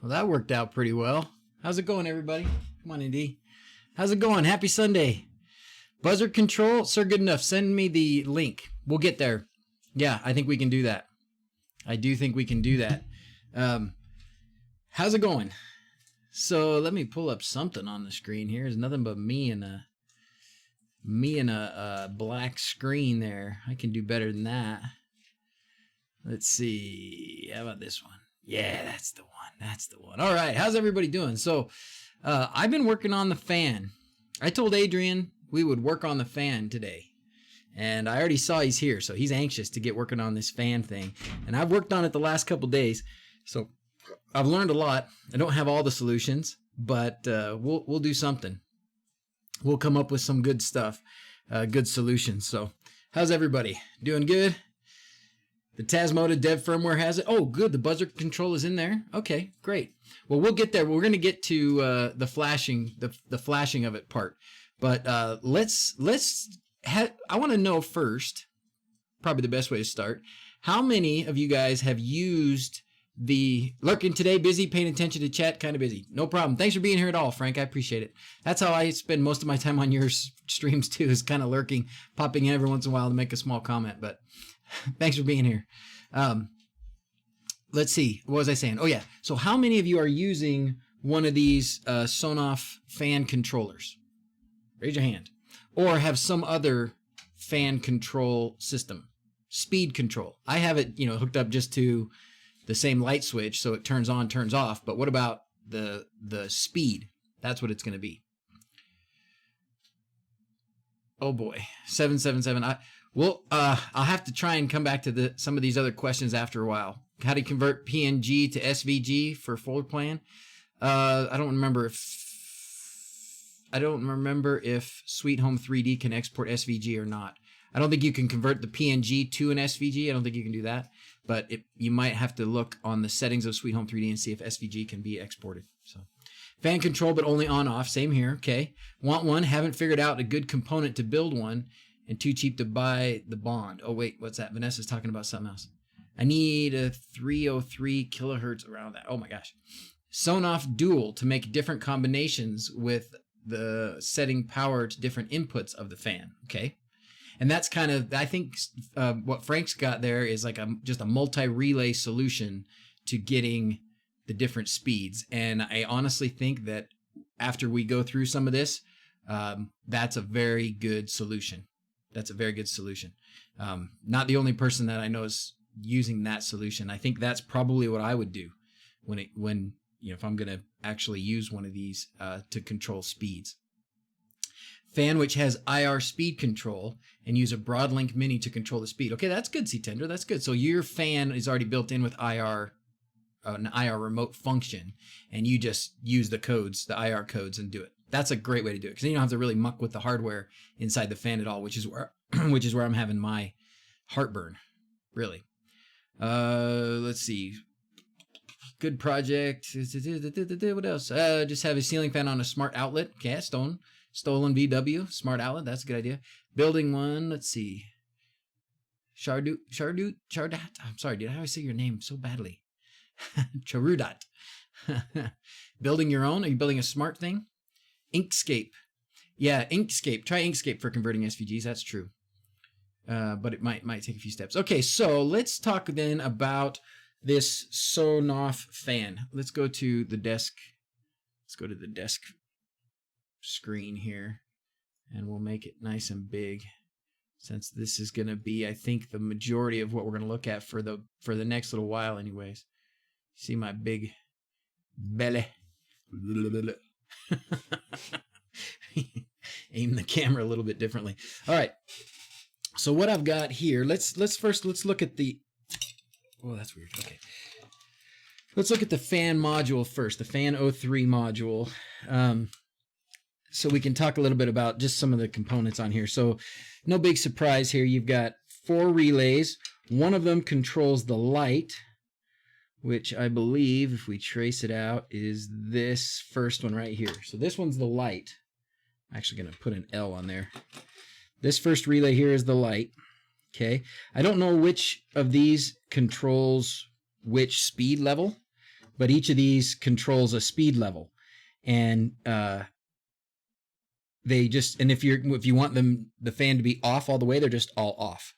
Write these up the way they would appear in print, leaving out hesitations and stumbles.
Well, that worked out pretty well. How's it going, everybody? Come on, Indy. How's it going? Happy Sunday. Buzzer control, sir, good enough. Send me the link. We'll get there. Yeah, I think we can do that. I do think we can do that. How's it going? So let me pull up something on the screen here. There's nothing but me and a black screen there. I can do better than that. Let's see. How about this one? Yeah, that's the one. That's the one. All right. How's everybody doing? So I've been working on the fan. I told Adrian we would work on the fan today. And I already saw he's here, so he's anxious to get working on this fan thing. And I've worked on it the last couple days, so I've learned a lot. I don't have all the solutions, but we'll do something. We'll come up with some good stuff, good solutions. So how's everybody? Doing good? The Tasmota dev firmware has it. Oh, good. The buzzer control is in there. Okay, great. Well, we'll get there. We're going to get to the flashing, the flashing of it part. But I want to know first, probably the best way to start, how many of you guys have used the lurking today, busy, paying attention to chat, kind of busy? No problem. Thanks for being here at all, Frank. I appreciate it. That's how I spend most of my time on your streams too, is kind of lurking, popping in every once in a while to make a small comment. But thanks for being here. Let's see. What was I saying? Oh, yeah. So how many of you are using one of these Sonoff fan controllers? Raise your hand. Or have some other fan control system. Speed control. I have it, hooked up just to the same light switch, so it turns on, turns off. But what about the speed? That's what it's going to be. Oh boy, 777. I'll have to try and come back to some of these other questions after a while. How to convert PNG to SVG for folder plan? I don't remember if Sweet Home 3D can export SVG or not. I don't think you can convert the PNG to an SVG. I don't think you can do that. But you might have to look on the settings of Sweet Home 3D and see if SVG can be exported. So, fan control, but only on off. Same here. Okay. Want one? Haven't figured out a good component to build one, and too cheap to buy the bond. Oh wait, what's that? Vanessa's talking about something else. I need a 303 kilohertz around that. Oh my gosh. Sonoff Dual to make different combinations with the setting power to different inputs of the fan. Okay. And that's kind of, I think what Frank's got there is like just a multi-relay solution to getting the different speeds. And I honestly think that after we go through some of this, that's a very good solution. That's a very good solution. Not the only person that I know is using that solution. I think that's probably what I would do when if I'm going to actually use one of these to control speeds. Fan which has IR speed control and use a Broadlink Mini to control the speed. Okay, that's good, C-Tender. That's good. So your fan is already built in with IR, an IR remote function, and you just use the codes, the IR codes, and do it. That's a great way to do it, because then you don't have to really muck with the hardware inside the fan at all, which is where I'm having my heartburn, really. Let's see. Good project. What else? Just have a ceiling fan on a smart outlet. Okay, Stolen VW, smart outlet. That's a good idea. Building one. Let's see. Chardat. I'm sorry, dude. How do I say your name so badly? Charudat. Building your own. Are you building a smart thing? Inkscape. Yeah, Inkscape. Try Inkscape for converting SVGs. That's true. But it might take a few steps. Okay, so let's talk then about this Sonoff fan. Let's go to the desk. Let's go to the desk screen here, and we'll make it nice and big, since this is going to be, I think, the majority of what we're going to look at for the next little while anyways. See my big belly. Aim the camera a little bit differently. All right, so what I've got here, let's look at the, oh, that's weird. Okay, let's look at the fan module first, the Fan03 module. So we can talk a little bit about just some of the components on here. So no big surprise here. You've got 4 relays. One of them controls the light, which I believe, if we trace it out, is this first one right here. So this one's the light. I'm actually going to put an L on there. This first relay here is the light. Okay. I don't know which of these controls which speed level, but each of these controls a speed level. And they just, and if you want them, the fan to be off all the way, they're just all off.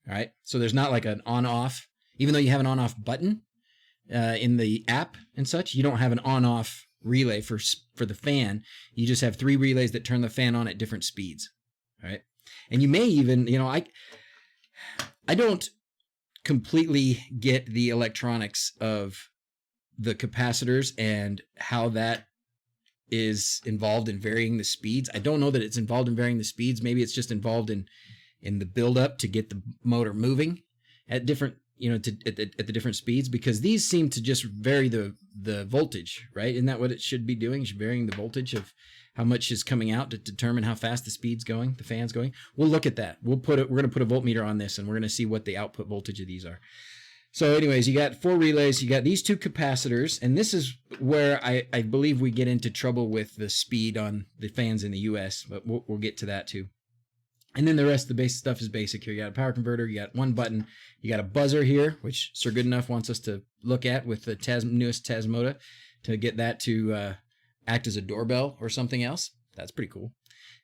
All right. So there's not like an on off, even though you have an on off button in the app and such, you don't have an on off relay for the fan. You just have 3 relays that turn the fan on at different speeds. All right. And you may even, you know, I don't completely get the electronics of the capacitors and how that is involved in varying the speeds. I don't know that it's involved in varying the speeds. Maybe it's just involved in the buildup to get the motor moving at different, you know, at the different speeds, because these seem to just vary the voltage, right? Isn't that what it should be doing? It's varying the voltage of how much is coming out to determine how fast the speed's going, the fan's going. We'll look at that. We're going to put a voltmeter on this, and we're going to see what the output voltage of these are. So anyways, you got 4 relays, you got these 2 capacitors, and this is where I believe we get into trouble with the speed on the fans in the US, but we'll get to that too. And then the rest of the basic stuff is basic here. You got a power converter, you got 1 button, you got a buzzer here, which Sir Goodenough wants us to look at with the newest Tasmota to get that to act as a doorbell or something else. That's pretty cool.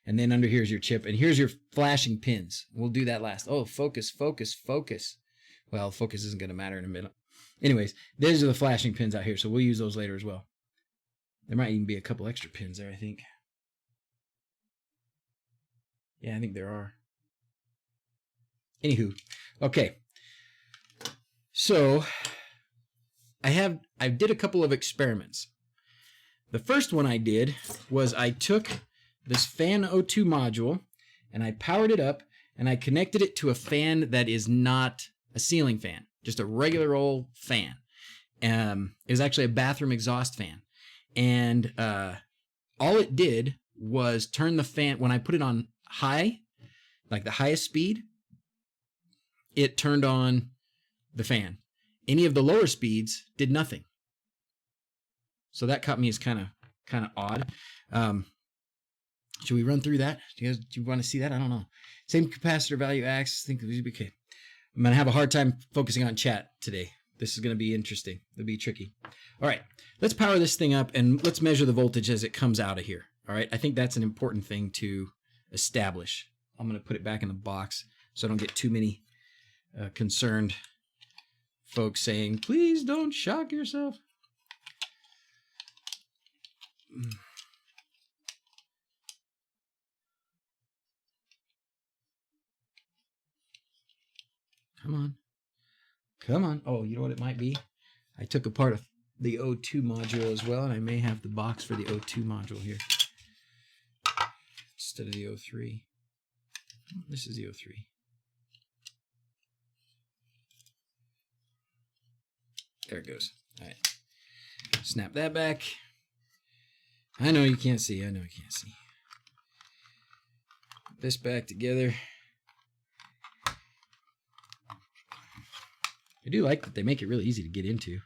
And then under here is your chip, and here's your flashing pins. We'll do that last. Oh, focus, focus, focus. Well, focus isn't going to matter in a minute. Anyways, these are the flashing pins out here, so we'll use those later as well. There might even be a couple extra pins there, I think. Yeah, I think there are. Anywho, okay. So I did a couple of experiments. The first one I did was I took this Fan03 module and I powered it up and I connected it to a fan that is not a ceiling fan, just a regular old fan. It was actually a bathroom exhaust fan. And all it did was turn the fan, when I put it on high, like the highest speed, it turned on the fan. Any of the lower speeds did nothing. So that caught me as kind of odd. Should we run through that? Do you want to see that? I don't know. Same capacitor value acts. I think okay. I'm going to have a hard time focusing on chat today. This is going to be interesting. It'll be tricky. All right, let's power this thing up and let's measure the voltage as it comes out of here. All right, I think that's an important thing to establish. I'm going to put it back in the box so I don't get too many concerned folks saying, please don't shock yourself. Come on. Come on. Oh, you know what it might be? I took apart the O2 module as well, and I may have the box for the O2 module here instead of the O3. This is the O3. There it goes. All right. Snap that back. I know you can't see. I know you can't see. Put this back together. I do like that they make it really easy to get into.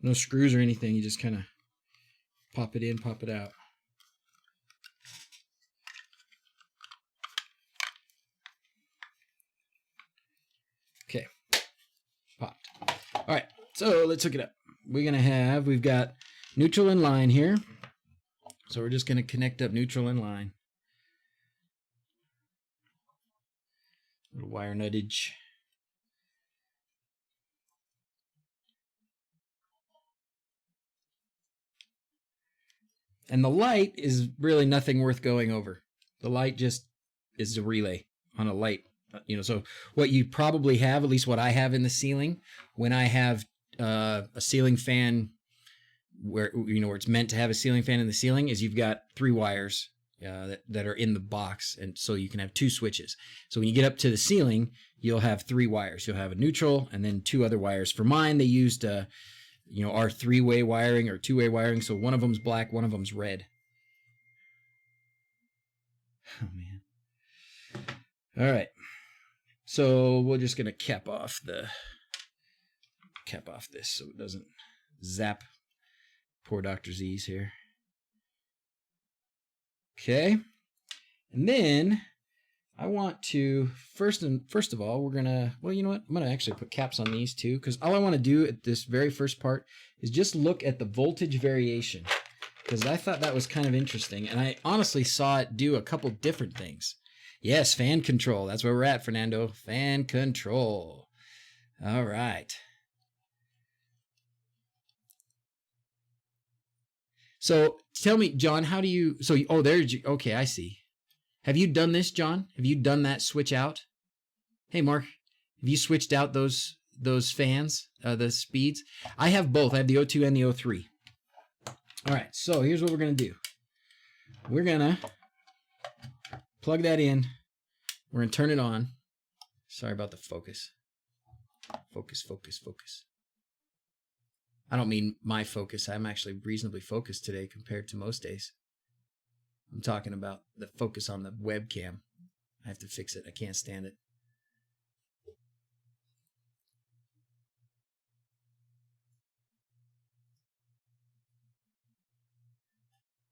No screws or anything. You just kind of pop it in, pop it out. Okay. Popped. All right. So let's hook it up. We've got neutral and line here. So we're just going to connect up neutral and line. Little wire nuttage. And the light is really nothing worth going over. The light just is a relay on a light. You know, so what you probably have, at least what I have in the ceiling, when I have a ceiling fan where it's meant to have a ceiling fan in the ceiling, is you've got 3 wires that are in the box, and so you can have 2 switches. So when you get up to the ceiling, you'll have 3 wires. You'll have a neutral and then 2 other wires. For mine, they used our 3-way wiring or 2-way wiring. So one of them's black, one of them's red. Oh man! All right. So we're just gonna cap off this so it doesn't zap poor DrZzs here. Okay, and then I want to, first of all, we're going to, well, you know what? I'm going to actually put caps on these too, because all I want to do at this very first part is just look at the voltage variation, because I thought that was kind of interesting, and I honestly saw it do a couple different things. Yes, fan control. That's where we're at, Fernando. Fan control. All right. So tell me, John, how do you, so, oh, there's, okay, I see. Have you done this, John? Have you done that switch out? Hey, Mark, have you switched out those fans, the speeds? I have both. I have the O2 and the O3. All right, so here's what we're going to do. We're going to plug that in. We're going to turn it on. Sorry about the focus. Focus, focus, focus. I don't mean my focus. I'm actually reasonably focused today compared to most days. I'm talking about the focus on the webcam. I have to fix it. I can't stand it.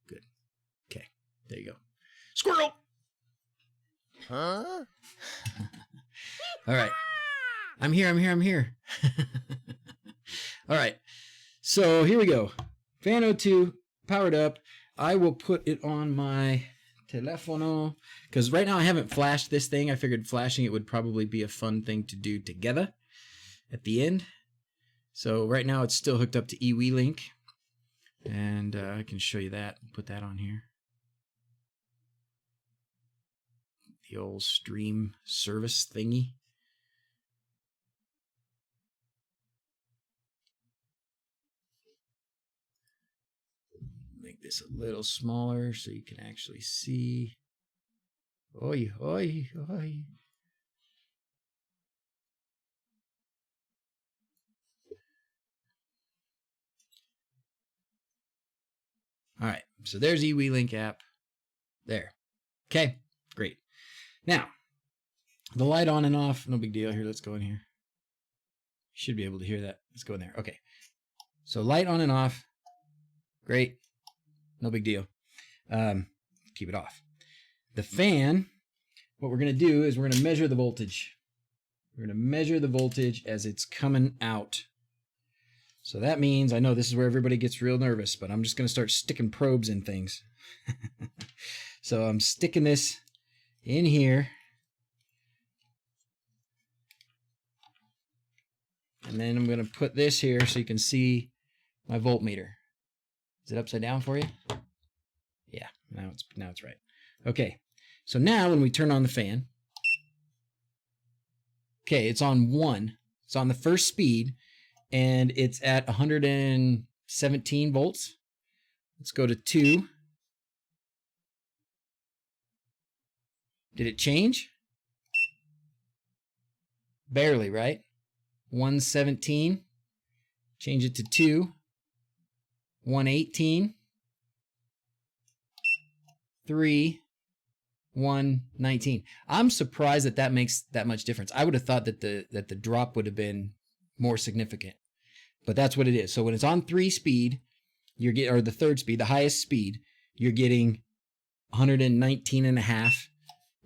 Good. Okay. There you go. Squirrel! Huh? All right. I'm here. All right. So here we go. Fan 02 powered up. I will put it on my telefono because right now I haven't flashed this thing. I figured flashing it would probably be a fun thing to do together at the end. So right now it's still hooked up to Ewelink, and I can show you that. Put that on here. The old stream service thingy. Make this a little smaller so you can actually see. Oi, oi, oi. All right, so there's Ewelink app. There. Okay, great. Now, the light on and off, no big deal. Here, let's go in here. You should be able to hear that. Let's go in there. Okay. So light on and off. Great. No big deal. Keep it off. The fan, what we're going to do is we're going to measure the voltage. We're going to measure the voltage as it's coming out. So that means, I know this is where everybody gets real nervous, but I'm just going to start sticking probes in things. So I'm sticking this in here. And then I'm going to put this here so you can see my voltmeter. Is it upside down for you? Yeah, now it's right. Okay, so now when we turn on the fan, okay, it's on 1. It's on the first speed, and it's at 117 volts. Let's go to 2. Did it change? Barely, right? 117. Change it to 2. 118. 3. 119. I'm surprised that that makes that much difference. I would have thought that the drop would have been more significant, but that's what it is. So when it's on 3 speed, you're getting, or the 3rd speed, the highest speed, you're getting 119.5.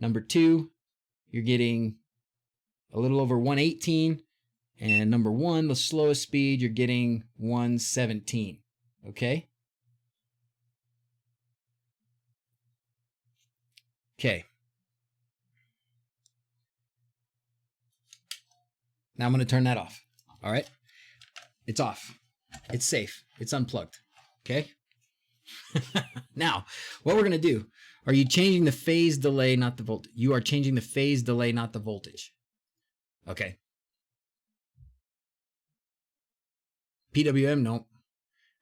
Number 2, you're getting a little over 118, and number 1, the slowest speed, you're getting 117. Okay. Okay. Now I'm going to turn that off. All right. It's off. It's safe. It's unplugged. Okay. Now, what we're going to do, are you changing the phase delay, not the voltage? You are changing the phase delay, not the voltage. Okay. PWM, no.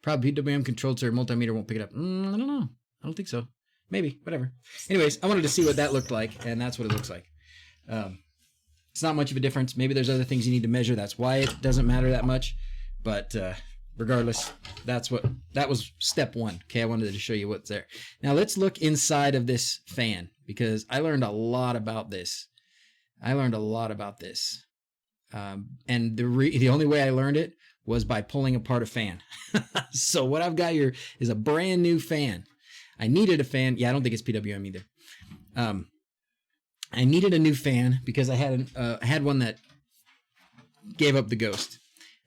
Probably PWM controlled so your multimeter won't pick it up. I don't know. I don't think so. Maybe, whatever. Anyways, I wanted to see what that looked like, and that's what it looks like. It's not much of a difference. Maybe there's other things you need to measure. That's why it doesn't matter that much. But regardless, that was step 1. Okay, I wanted to show you what's there. Now let's look inside of this fan, because I learned a lot about this. And the only way I learned it was by pulling apart a fan. So what I've got here is a brand new fan. I needed a fan. Yeah, I don't think it's PWM either. I needed a new fan because I had one that gave up the ghost,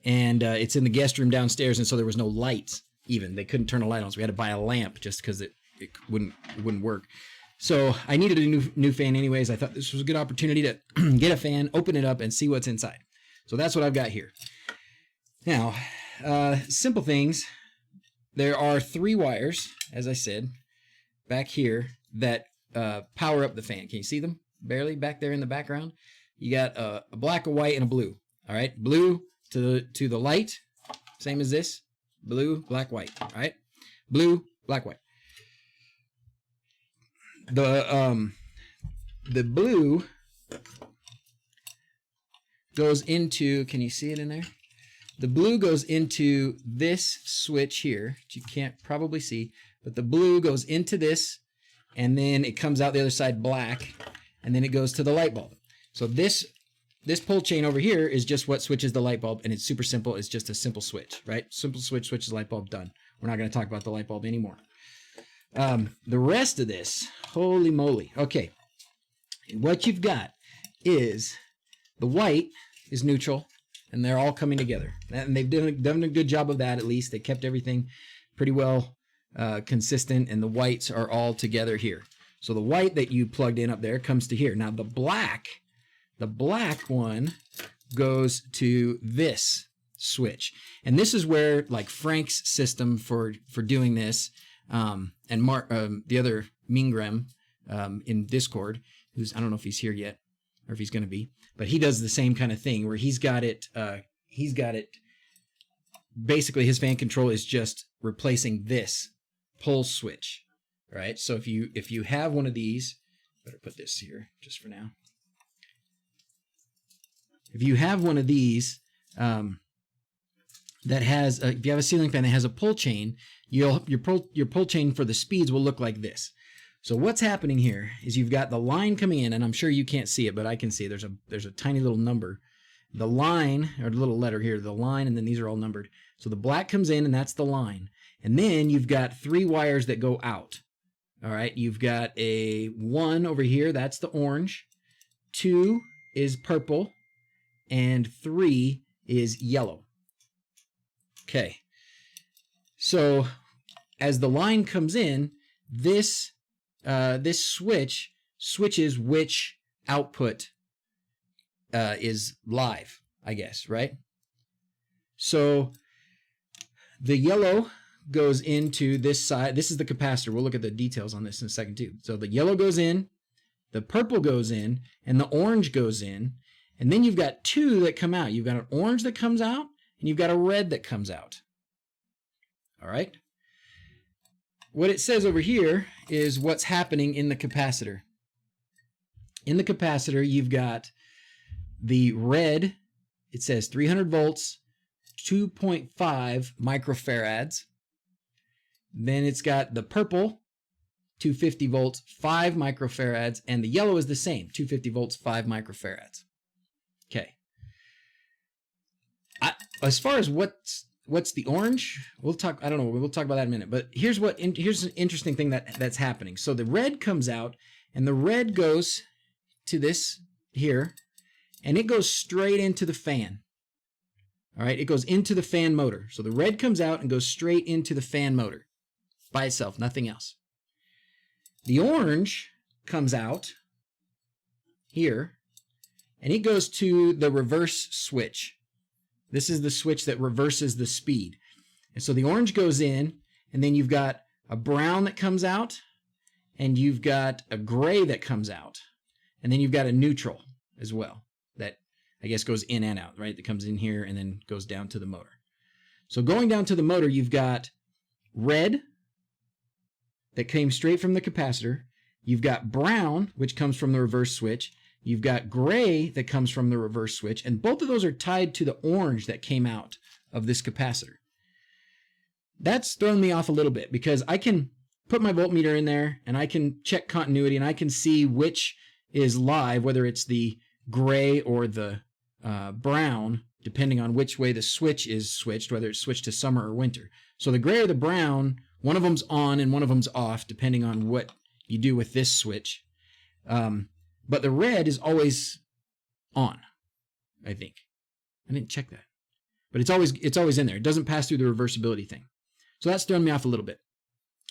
and it's in the guest room downstairs, and so there was no light. Even they couldn't turn a light on, so we had to buy a lamp just because it wouldn't work. So I needed a new fan anyways. I thought this was a good opportunity to get a fan, open it up, and see what's inside. So that's what I've got here. Now, simple things. There are 3 wires, as I said, back here that power up the fan. Can you see them? Barely back there in the background. You got a black, a white, and a blue. All right, blue to the light, same as this. Blue, black, white. All right, blue, black, white. The blue goes into. Can you see it in there? The blue goes into this switch here, which you can't probably see, but the blue goes into this, and then it comes out the other side black, and then it goes to the light bulb. So this pull chain over here is just what switches the light bulb, and it's super simple. It's just a simple switch, right? Simple switch, switches light bulb, done. We're not going to talk about the light bulb anymore. The rest of this, holy moly. Okay, what you've got is the white is neutral, and they're all coming together. And they've done a good job of that, at least. They kept everything pretty well consistent, and the whites are all together here. So the white that you plugged in up there comes to here. Now the black one goes to this switch. And this is where, like, Frank's system for doing this, and Mark, the other Mingram in Discord, who's, I don't know if he's here yet or if he's going to be, but he does the same kind of thing where he's got it, basically his fan control is just replacing this pull switch, right? So if you have one of these, better put this here just for now. If you have one of these that has, if you have a ceiling fan that has a pull chain, your pull chain for the speeds will look like this. So what's happening here is you've got the line coming in, and I'm sure you can't see it, but I can see it. There's a tiny little number. The line, or the little letter here, the line, and then these are all numbered. So the black comes in, and that's the line. And then you've got 3 wires that go out. All right, you've got a 1 over here, that's the orange. 2 is purple, and 3 is yellow. Okay, so as the line comes in, this switch switches which output is live, I guess, right? So the yellow goes into this side. This is the capacitor. We'll look at the details on this in a second too. So the yellow goes in, the purple goes in, and the orange goes in. And then you've got 2 that come out. You've got an orange that comes out, and you've got a red that comes out. All right? What it says over here is what's happening in the capacitor. In the capacitor, you've got the red, it says 300 volts, 2.5 microfarads. Then it's got the purple, 250 volts, 5 microfarads, and the yellow is the same, 250 volts, 5 microfarads. Okay. As far as what's the orange, we'll talk. I don't know. We'll talk about that in a minute. But here's an interesting thing that's happening. So the red comes out, and the red goes to this here, and it goes straight into the fan. All right, it goes into the fan motor. So the red comes out and goes straight into the fan motor by itself, nothing else. The orange comes out here, and it goes to the reverse switch. This is the switch that reverses the speed. And so the orange goes in, and then you've got a brown that comes out, and you've got a gray that comes out, and then you've got a neutral as well that I guess goes in and out, right? That comes in here and then goes down to the motor. So going down to the motor, you've got red that came straight from the capacitor. You've got brown, which comes from the reverse switch. You've got gray that comes from the reverse switch, and both of those are tied to the orange that came out of this capacitor. That's thrown me off a little bit because I can put my voltmeter in there and I can check continuity and I can see which is live, whether it's the gray or the brown, depending on which way the switch is switched, whether it's switched to summer or winter. So the gray or the brown, one of them's on and one of them's off, depending on what you do with this switch. But the red is always on, I think. I didn't check that. But it's always in there. It doesn't pass through the reversibility thing. So that's thrown me off a little bit.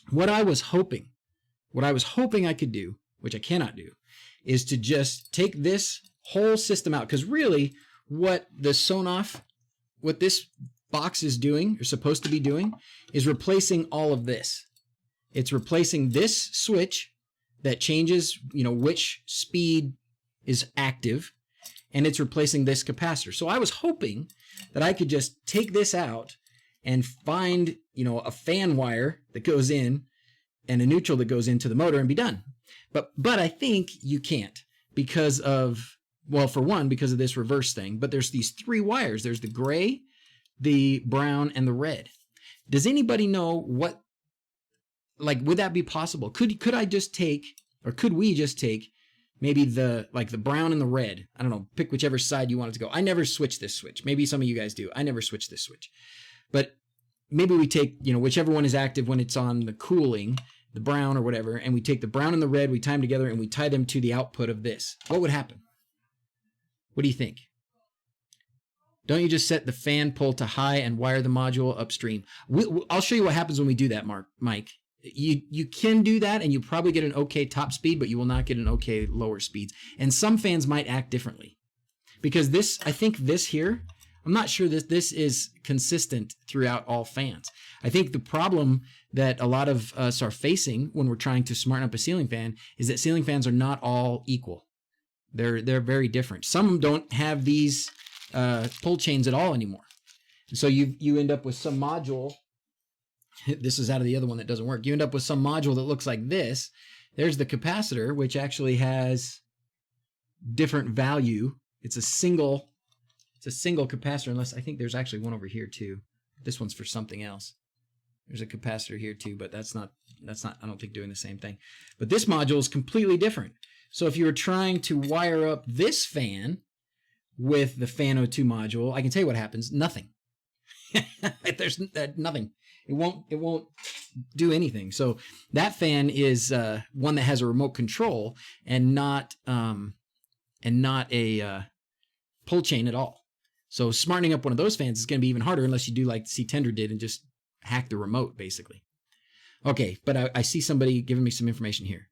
What I was hoping I could do, which I cannot do, is to just take this whole system out. Because really, what this box is doing, or supposed to be doing, is replacing all of this. It's replacing this switch that changes, which speed is active, and it's replacing this capacitor. So I was hoping that I could just take this out and find, a fan wire that goes in and a neutral that goes into the motor and be done. But I think you can't because of, well, for one, because of this reverse thing, but there's these 3 wires. There's the gray, the brown, and the red. Does anybody know what, would that be possible? Could I just take, or could we just take maybe the brown and the red? I don't know, pick whichever side you want it to go. I never switch this switch. Maybe some of you guys do. I never switch this switch. But maybe we take, whichever one is active when it's on the cooling, the brown or whatever, and we take the brown and the red, we tie them together, and we tie them to the output of this. What would happen? What do you think? Don't you just set the fan pull to high and wire the module upstream? I'll show you what happens when we do that, Mike. You can do that, and you probably get an okay top speed, but you will not get an okay lower speeds. And some fans might act differently. Because this, I think this here, I'm not sure that this is consistent throughout all fans. I think the problem that a lot of us are facing when we're trying to smarten up a ceiling fan is that ceiling fans are not all equal. They're very different. Some don't have these pull chains at all anymore. And so you end up with some module. This is out of the other one that doesn't work. You end up with some module that looks like this. There's the capacitor, which actually has different value. It's a single capacitor, unless I think there's actually one over here too. This one's for something else. There's a capacitor here too, but that's not I don't think doing the same thing. But this module is completely different. So if you were trying to wire up this fan with the Fan02 module, I can tell you what happens. Nothing. There's nothing. It won't do anything. So that fan is one that has a remote control and not a pull chain at all. So smartening up one of those fans is going to be even harder unless you do like C Tender did and just hack the remote, basically. Okay, but I see somebody giving me some information here.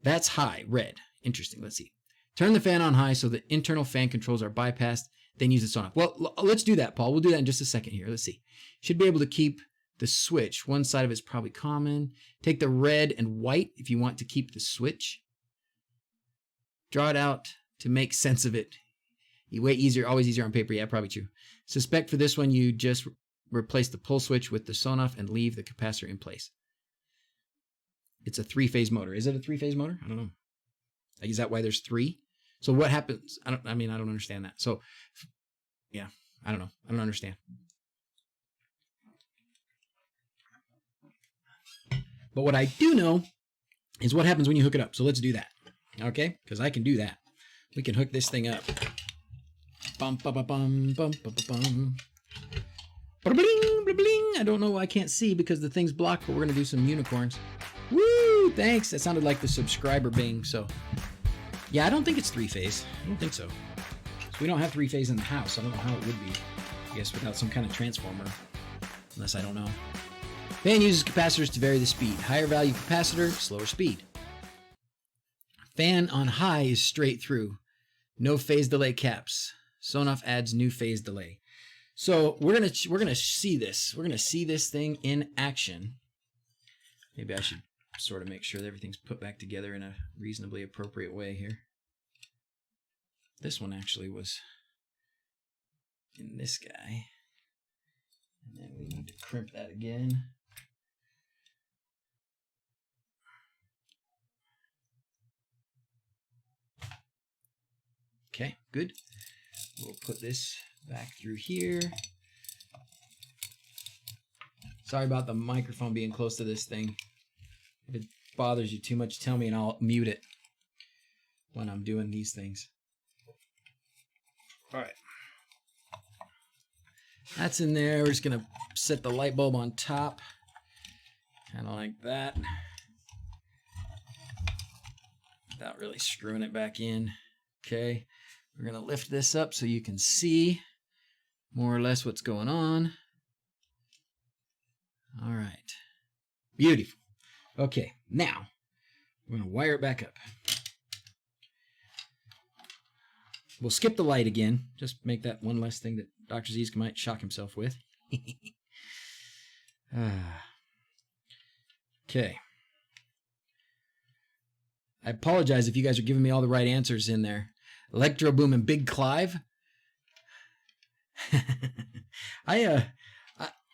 That's high, red. Interesting. Let's see. Turn the fan on high so the internal fan controls are bypassed, then use the Sonoff. Well, let's do that, Paul. We'll do that in just a second here. Let's see. Should be able to keep the switch. One side of it's probably common. Take the red and white if you want to keep the switch. Draw it out to make sense of it. Way easier, always easier on paper. Yeah, probably true. Suspect for this one, you just replace the pull switch with the Sonoff and leave the capacitor in place. It's a 3-phase motor. Is it a 3-phase motor? I don't know. Is that why there's 3? So what happens? I don't understand that. So yeah, I don't know. I don't understand. But what I do know is what happens when you hook it up. So let's do that. Okay? Because I can do that. We can hook this thing up. Bum, bum, bum, bum, bum, bum, bum. Bling, bling. I don't know. I can't see because the thing's blocked, but we're going to do some unicorns. Woo! Thanks. That sounded like the subscriber bing. So yeah, I don't think it's 3-phase. I don't think so. So we don't have 3-phase in the house. I don't know how it would be. I guess without some kind of transformer. Unless I don't know. Fan uses capacitors to vary the speed. Higher value capacitor, slower speed. Fan on high is straight through. No phase delay caps. Sonoff adds new phase delay. So we're gonna see this. We're gonna see this thing in action. Maybe I should sort of make sure that everything's put back together in a reasonably appropriate way here. This one actually was in this guy. And then we need to crimp that again. Okay, good. We'll put this back through here. Sorry about the microphone being close to this thing. If it bothers you too much, tell me and I'll mute it when I'm doing these things. All right. That's in there. We're just going to set the light bulb on top. Kind of like that. without really screwing it back in. Okay, we're gonna lift this up so you can see more or less what's going on. All right, beautiful. Okay, now we're gonna wire it back up. We'll skip the light again, just make that one less thing that DrZzs might shock himself with. Okay. I apologize if you guys are giving me all the right answers in there. Electro Boom and Big Clive. I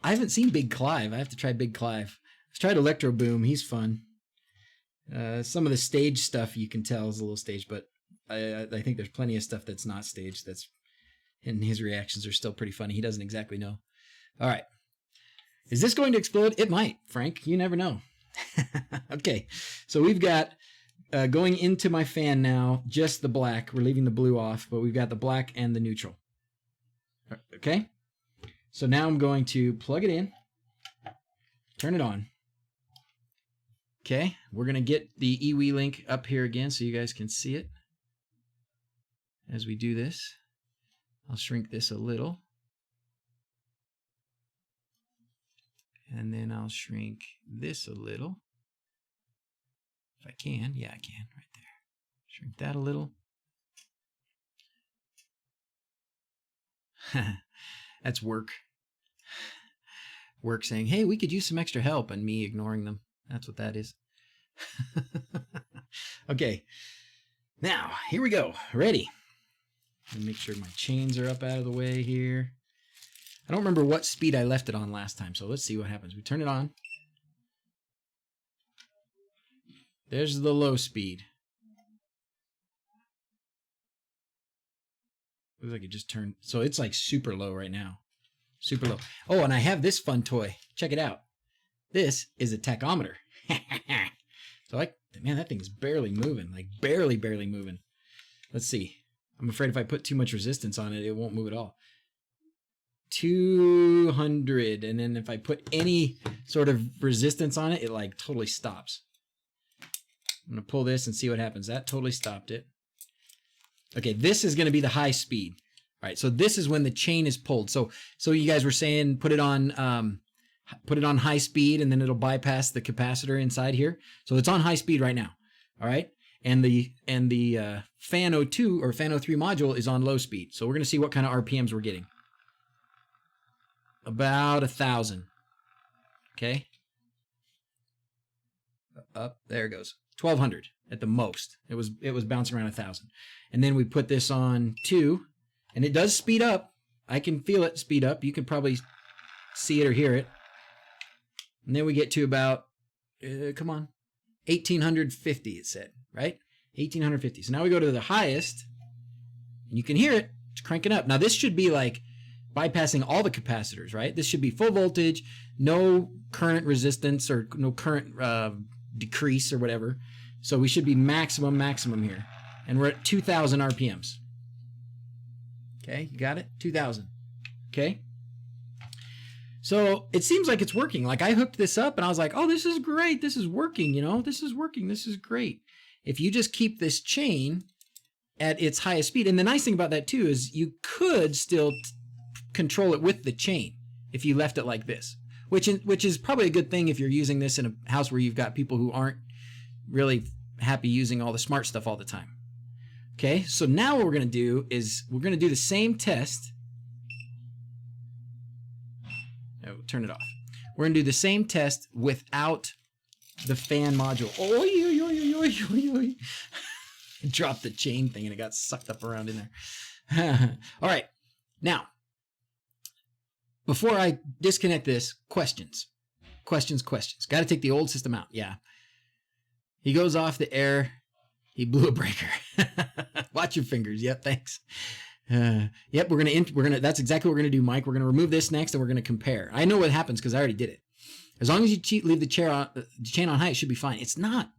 haven't seen Big Clive. I have to try Big Clive. I've tried Electro Boom. He's fun. Some of the stage stuff you can tell is a little staged, but I think there's plenty of stuff that's not staged. And his reactions are still pretty funny. He doesn't exactly know. All right. Is this going to explode? It might, Frank. You never know. Okay. So we've got going into my fan now, just the black. We're leaving the blue off, but we've got the black and the neutral. Okay. So now I'm going to plug it in, turn it on. Okay. We're going to get the Ewelink up here again so you guys can see it. As we do this, I'll shrink this a little. And then I'll shrink this a little. If I can. Yeah, I can right there. Shrink that a little. That's work. Work saying, hey, we could use some extra help, and me ignoring them. That's what that is. Okay. Now, here we go. Ready. Let me make sure my chains are up out of the way here. I don't remember what speed I left it on last time, so let's see what happens. We turn it on. There's the low speed. Looks like it just turned. So it's like super low right now. Super low. Oh, and I have this fun toy. Check it out. This is a tachometer. So man, that thing is barely moving. Like barely moving. Let's see. I'm afraid if I put too much resistance on it, it won't move at all. 200. And then if I put any sort of resistance on it, it like totally stops. I'm going to pull this and see what happens. That totally stopped it. Okay, this is going to be the high speed. All right, so this is when the chain is pulled. So you guys were saying put it on high speed and then it'll bypass the capacitor inside here. So it's on high speed right now. All right. And the Fan02 or Fan03 module is on low speed. So we're going to see what kind of RPMs we're getting. About 1,000. Okay. Up there it goes. 1,200 at the most. It was bouncing around 1,000. And then we put this on 2, and it does speed up. I can feel it speed up. You can probably see it or hear it. And then we get to about come on, 1,850. It said. Right? 1,850. So now we go to the highest, and you can hear it. It's cranking up. Now this should be like bypassing all the capacitors, right? This should be full voltage, no current resistance or no current decrease or whatever. So we should be maximum here. And we're at 2,000 RPMs. Okay, you got it? 2,000. Okay? So it seems like it's working. Like I hooked this up and I was like, oh, this is great. This is working, you know? This is working. This is great. If you just keep this chain at its highest speed, and the nice thing about that too is you could still control it with the chain if you left it like this, which is probably a good thing if you're using this in a house where you've got people who aren't really happy using all the smart stuff all the time. Okay, so now what we're going to do is we're going to do the same test. Oh, turn it off. We're going to do the same test without the fan module. Oh, dropped the chain thing and it got sucked up around in there. All right, now, before I disconnect this, questions. Got to take the old system out. Yeah. He goes off the air. He blew a breaker. Watch your fingers. Yep, thanks. Yep, that's exactly what we're gonna do, Mike. We're gonna remove this next, and we're gonna compare. I know what happens because I already did it. As long as you leave the chain on high, it should be fine. It's not.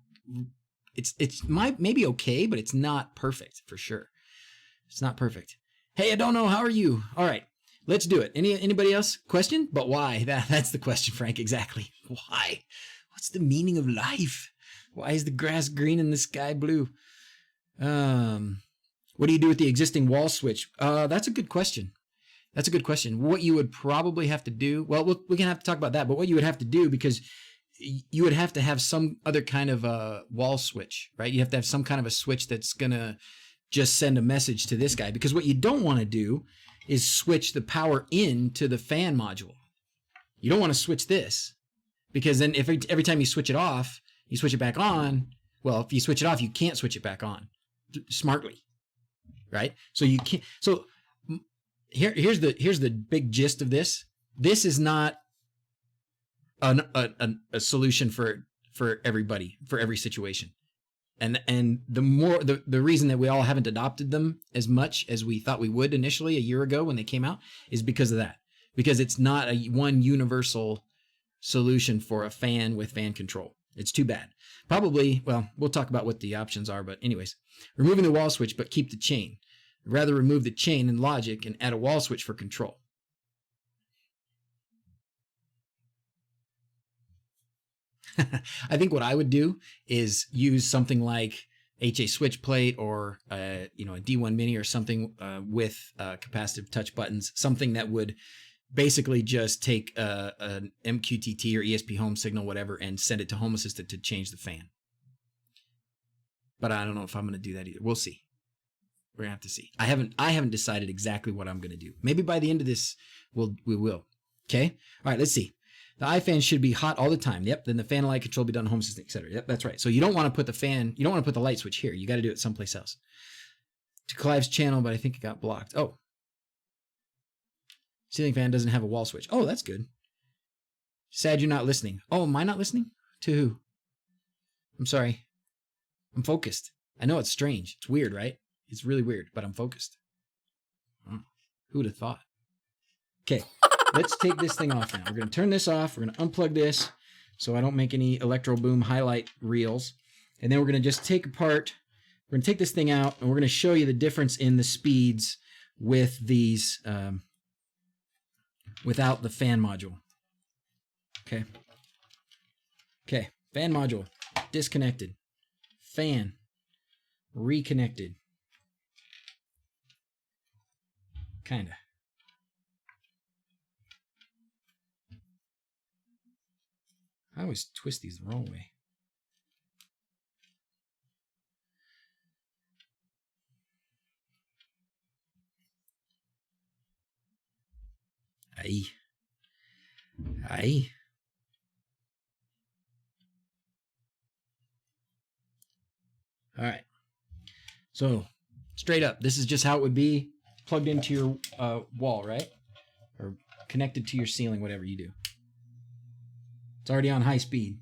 It's maybe okay, but it's not perfect for sure. It's not perfect. Hey, I don't know. How are you? All right, let's do it. Anybody else? Question? But why? That's the question, Frank. Exactly. Why? What's the meaning of life? Why is the grass green and the sky blue? What do you do with the existing wall switch? That's a good question. That's a good question. What you would probably have to do, well, we can have to talk about that, but what you would have to do, because you would have to have some other kind of a wall switch, right? You have to have some kind of a switch that's going to just send a message to this guy, because what you don't want to do is switch the power in to the fan module. You don't want to switch this, because then if every time you switch it off, you switch it back on. Well, if you switch it off, you can't switch it back on smartly, right? So you can't. So here's the big gist of this. This is not a solution for everybody, for every situation. And the reason that we all haven't adopted them as much as we thought we would initially a year ago when they came out is because of that. Because it's not one universal solution for a fan with fan control. It's too bad. Probably, well, we'll talk about what the options are, but anyways, removing the wall switch but keep the chain. I'd rather remove the chain and logic and add a wall switch for control. I think what I would do is use something like HA switch plate or a D1 mini or something with capacitive touch buttons, something that would basically just take an MQTT or ESP home signal, whatever, and send it to Home Assistant to change the fan. But I don't know if I'm going to do that either. We'll see. We're going to have to see. I haven't decided exactly what I'm going to do. Maybe by the end of this, we will. Okay? All right, let's see. The iFan should be hot all the time. Yep. Then the fan and light control will be done in Home Assistant, etc. Yep, that's right. So you don't want to put you don't want to put the light switch here. You got to do it someplace else. To Clive's channel, but I think it got blocked. Oh. Ceiling fan doesn't have a wall switch. Oh, that's good. Sad you're not listening. Oh, am I not listening? To who? I'm sorry. I'm focused. I know it's strange. It's weird, right? It's really weird, but I'm focused. Who would have thought? Okay, let's take this thing off now. We're going to turn this off. We're going to unplug this so I don't make any Electro Boom highlight reels. And then we're going to just take apart. We're going to take this thing out, and we're going to show you the difference in the speeds with these without the fan module. Okay. Okay, fan module disconnected. Fan reconnected. Kinda. I always twist these the wrong way. Aye. Aye. All right. So, straight up, this is just how it would be plugged into your wall, right? Or connected to your ceiling, whatever you do. It's already on high speed,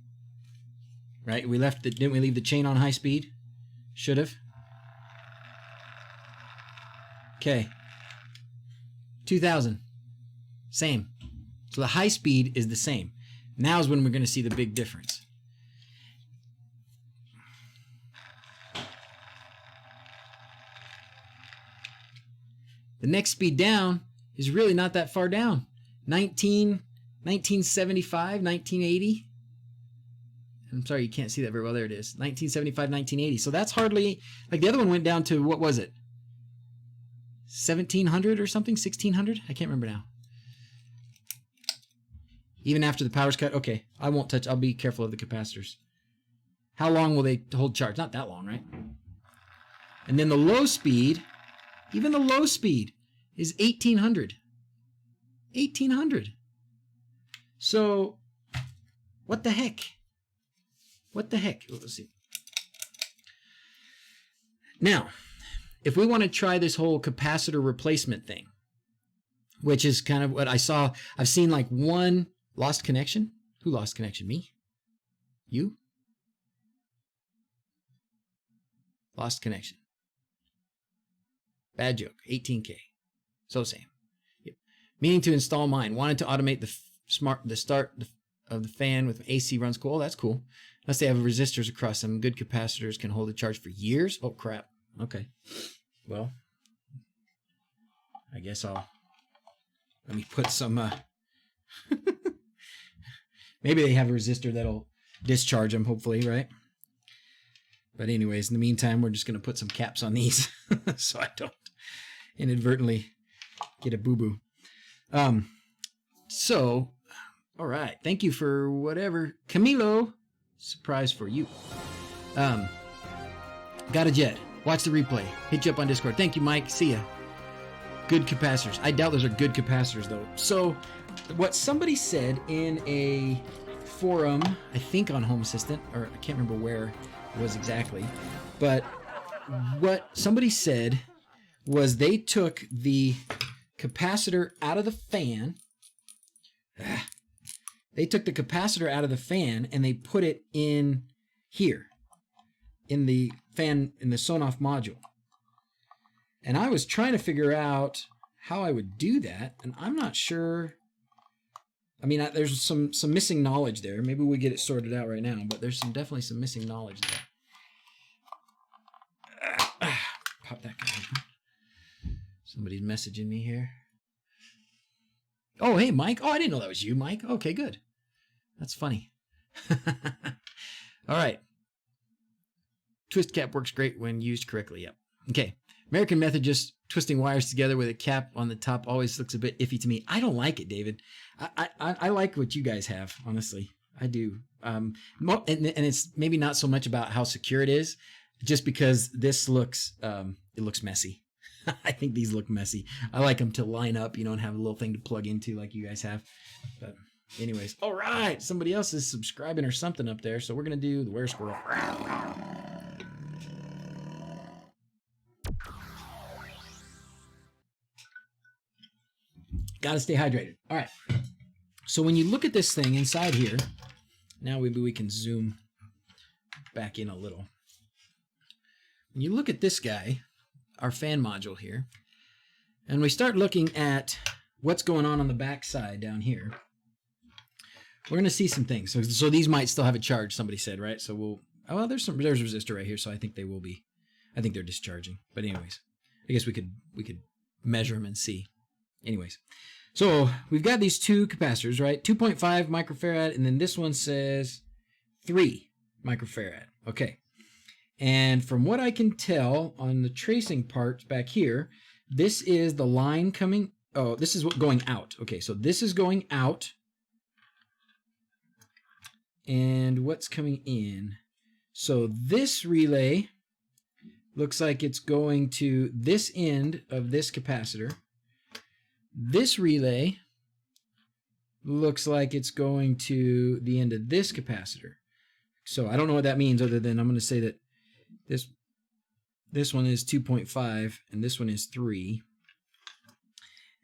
right? Didn't we leave the chain on high speed? Should have. Okay. 2000. Same. So the high speed is the same. Now is when we're going to see the big difference. The next speed down is really not that far down. 1975, 1980. I'm sorry, you can't see that very well. There it is. 1975, 1980. So that's hardly, like the other one went down to, what was it? 1700 or something? 1600? I can't remember now. Even after the power's cut? Okay, I won't touch, I'll be careful of the capacitors. How long will they hold charge? Not that long, right? And then the low speed, even the low speed is 1800. 1800. So, what the heck? What the heck? Let's see. Now, if we want to try this whole capacitor replacement thing, which is kind of what I saw, I've seen like one lost connection. Who lost connection? Me? You? Lost connection. Bad joke. 18K. So same. Yep. Meaning to install mine. Wanted to automate the start of the fan with AC runs cool. Oh, that's cool. Unless they have resistors across them. Good capacitors can hold a charge for years. Oh, crap. Okay. Well, I guess let me put some, maybe they have a resistor that'll discharge them, hopefully, right? But anyways, in the meantime, we're just going to put some caps on these so I don't inadvertently get a boo-boo. So, all right. Thank you for whatever. Camilo, surprise for you. Got a jet. Watch the replay. Hit you up on Discord. Thank you, Mike. See ya. Good capacitors. I doubt those are good capacitors, though. So, what somebody said in a forum, I think on Home Assistant, or I can't remember where it was exactly, but what somebody said was they took the capacitor out of the fan. They took the capacitor out of the fan and they put it in here, in the fan, in the Sonoff module. And I was trying to figure out how I would do that, and I'm not sure. I mean, there's some missing knowledge there. Maybe we get it sorted out right now, but there's definitely some missing knowledge there. Pop that guy. Somebody's messaging me here. Oh, hey, Mike. Oh, I didn't know that was you, Mike. Okay, good. That's funny. All right. Twist cap works great when used correctly. Yep. Okay. American method, just twisting wires together with a cap on the top, always looks a bit iffy to me. I don't like it, David. I like what you guys have, honestly. I do. And it's maybe not so much about how secure it is, just because this looks, it looks messy. I think these look messy. I like them to line up, you know, and have a little thing to plug into like you guys have. But anyways, all right. Somebody else is subscribing or something up there, so we're going to do the Where Squirrel. Got to stay hydrated. All right. So when you look at this thing inside here, now maybe we can zoom back in a little. When you look at this guy, our fan module here, and we start looking at what's going on the back side down here, we're going to see some things. So these might still have a charge, somebody said, right? So well, there's a resistor right here, so I think they will be. I think they're discharging. But anyways, I guess we could measure them and see. Anyways, so we've got these two capacitors, right? 2.5 microfarad, and then this one says 3 microfarad. Okay. And from what I can tell on the tracing part back here, this is the line coming. Oh, this is what going out. Okay, so this is going out. And what's coming in? So this relay looks like it's going to this end of this capacitor. This relay looks like it's going to the end of this capacitor. So I don't know what that means, other than I'm going to say that this one is 2.5 and this one is 3.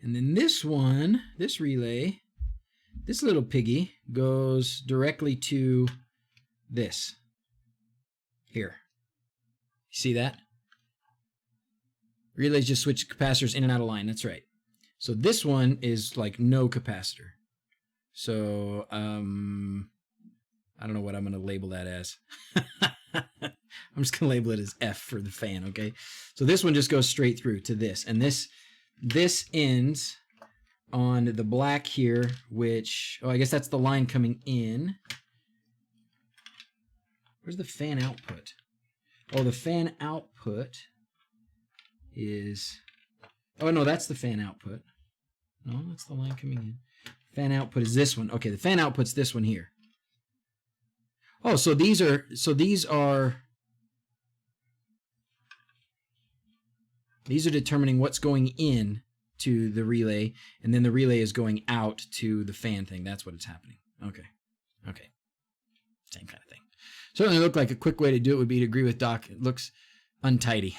And then this one, this relay, this little piggy goes directly to this here. You see that? Relays just switch capacitors in and out of line. That's right. So this one is like no capacitor. So I don't know what I'm going to label that as. I'm just going to label it as F for the fan, okay? So this one just goes straight through to this. And this ends on the black here, which, oh, I guess that's the line coming in. Where's the fan output? Oh, the fan output is... Oh, no, that's the fan output. No, that's the line coming in. Fan output is this one. Okay, the fan output's this one here. Oh, so these are determining what's going in to the relay, and then the relay is going out to the fan thing. That's what it's happening. Okay. Okay. Same kind of thing. Certainly looked like a quick way to do it would be to agree with Doc. It looks untidy.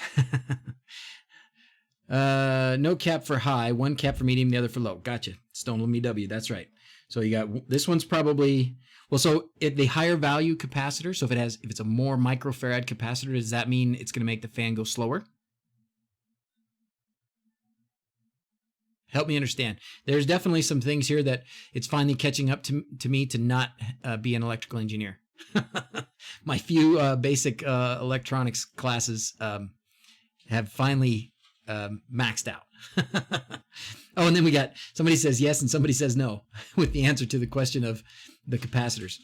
No cap for high, one cap for medium, the other for low. Gotcha. Stone me W. That's right. So you got this one's probably, well, so the higher value capacitor. So if it's a more microfarad capacitor, does that mean it's going to make the fan go slower? Help me understand. There's definitely some things here that it's finally catching up to me to not be an electrical engineer. My few basic electronics classes have finally maxed out. Oh, and then we got somebody says yes and somebody says no with the answer to the question of the capacitors.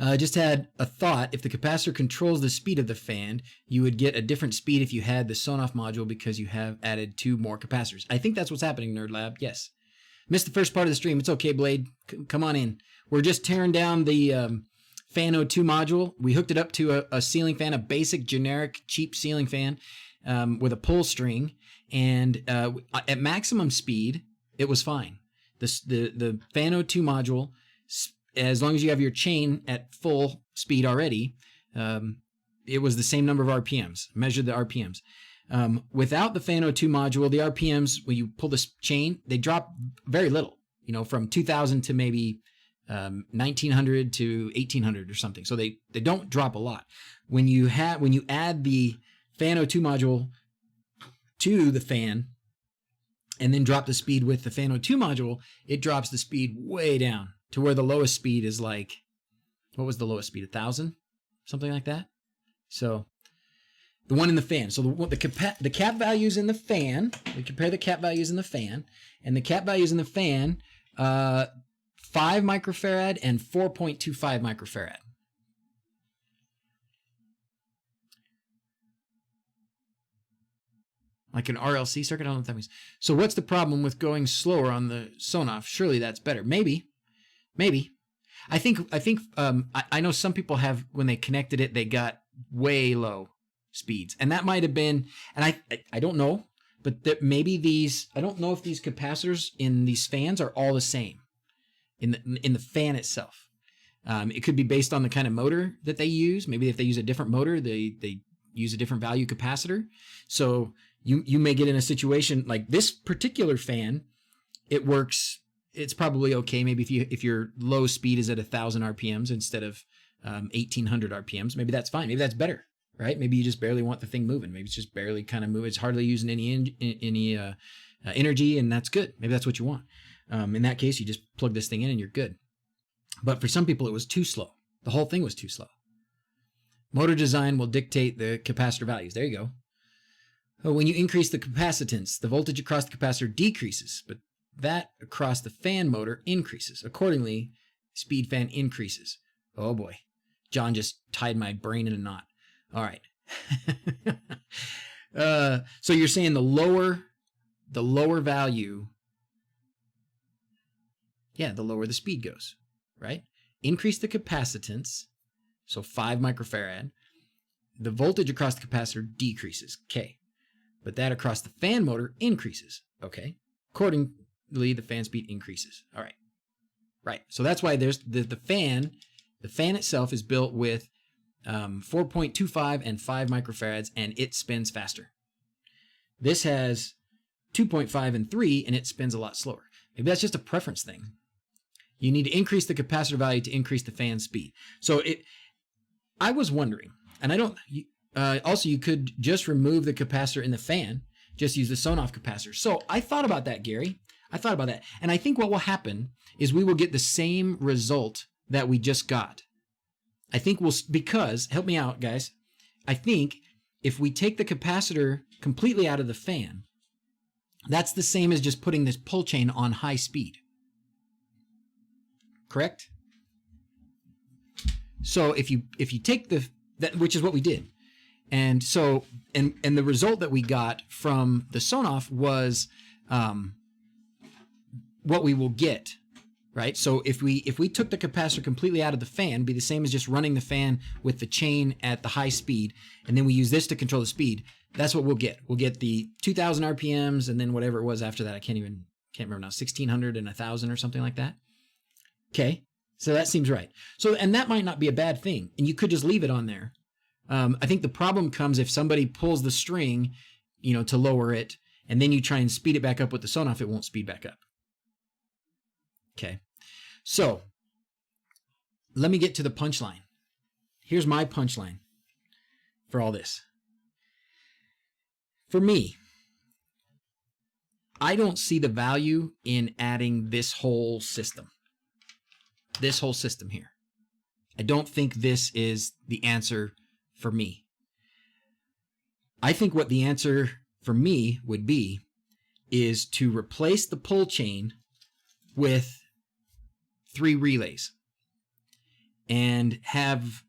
Just had a thought. If the capacitor controls the speed of the fan, you would get a different speed if you had the Sonoff module because you have added 2 more capacitors. I think that's what's happening, Nerd Lab. Yes. Missed the first part of the stream. It's okay, Blade. Come on in. We're just tearing down the Fan02 module. We hooked it up to a ceiling fan, a basic, generic, cheap ceiling fan with a pull string. And at maximum speed, it was fine. The Fan02 module, as long as you have your chain at full speed already, it was the same number of RPMs. Measured the RPMs. Without the Fan02 module, the RPMs, when you pull this chain, they drop very little, from 2000 to maybe 1900 to 1800 or something. So they don't drop a lot. When you add the Fan02 module to the fan and then drop the speed with the Fan02 module, it drops the speed way down to where the lowest speed is like, what was the lowest speed? 1,000? Something like that. So the one in the fan. So the cap values in the fan, we compare the cap values in the fan, and the cap values in the fan, 5 microfarad and 4.25 microfarad. Like an RLC circuit? I don't know what that means. So what's the problem with going slower on the Sonoff? Surely that's better. Maybe. I think I know some people have, when they connected it, they got way low speeds. And that might have been, and I don't know, but that maybe I don't know if these capacitors in these fans are all the same in the fan itself. It could be based on the kind of motor that they use. Maybe if they use a different motor, they use a different value capacitor. So you may get in a situation like this particular fan, it works. It's probably okay. Maybe if your low speed is at 1,000 RPMs instead of 1,800 RPMs, maybe that's fine. Maybe that's better, right? Maybe you just barely want the thing moving. Maybe it's just barely kind of moving. It's hardly using any energy, and that's good. Maybe that's what you want. In that case, you just plug this thing in and you're good. But for some people, it was too slow. The whole thing was too slow. Motor design will dictate the capacitor values. There you go. When you increase the capacitance, the voltage across the capacitor decreases, but that across the fan motor increases. Accordingly, speed fan increases. Oh boy. John just tied my brain in a knot. All right. So you're saying the lower value, the lower the speed goes, right? Increase the capacitance, so 5 microfarad. The voltage across the capacitor decreases, K. But that across the fan motor increases, okay? Accordingly, the fan speed increases. All right. Right. So that's why there's the fan itself is built with 4.25 and 5 microfarads, and it spins faster. This has 2.5 and 3, and it spins a lot slower. Maybe that's just a preference thing. You need to increase the capacitor value to increase the fan speed. So I was wondering, and I don't, also you could just remove the capacitor in the fan, just use the Sonoff capacitor. So I thought about that, Gary. I thought about that. And I think what will happen is we will get the same result that we just got. I think because, help me out, guys. I think if we take the capacitor completely out of the fan, that's the same as just putting this pull chain on high speed. Correct? So if you take that, which is what we did. And so, and the result that we got from the Sonoff was, what we will get, right? So if we took the capacitor completely out of the fan, it'd be the same as just running the fan with the chain at the high speed, and then we use this to control the speed. That's what we'll get. We'll get the 2,000 RPMs, and then whatever it was after that, I can't remember now, 1,600 and 1,000 or something like that. Okay, so that seems right. So, and that might not be a bad thing, and you could just leave it on there. I think the problem comes if somebody pulls the string, to lower it, and then you try and speed it back up with the Sonoff, it won't speed back up. Okay, so let me get to the punchline. Here's my punchline for all this. For me, I don't see the value in adding this whole system. This whole system here. I don't think this is the answer for me. I think what the answer for me would be is to replace the pull chain with 3 relays. and have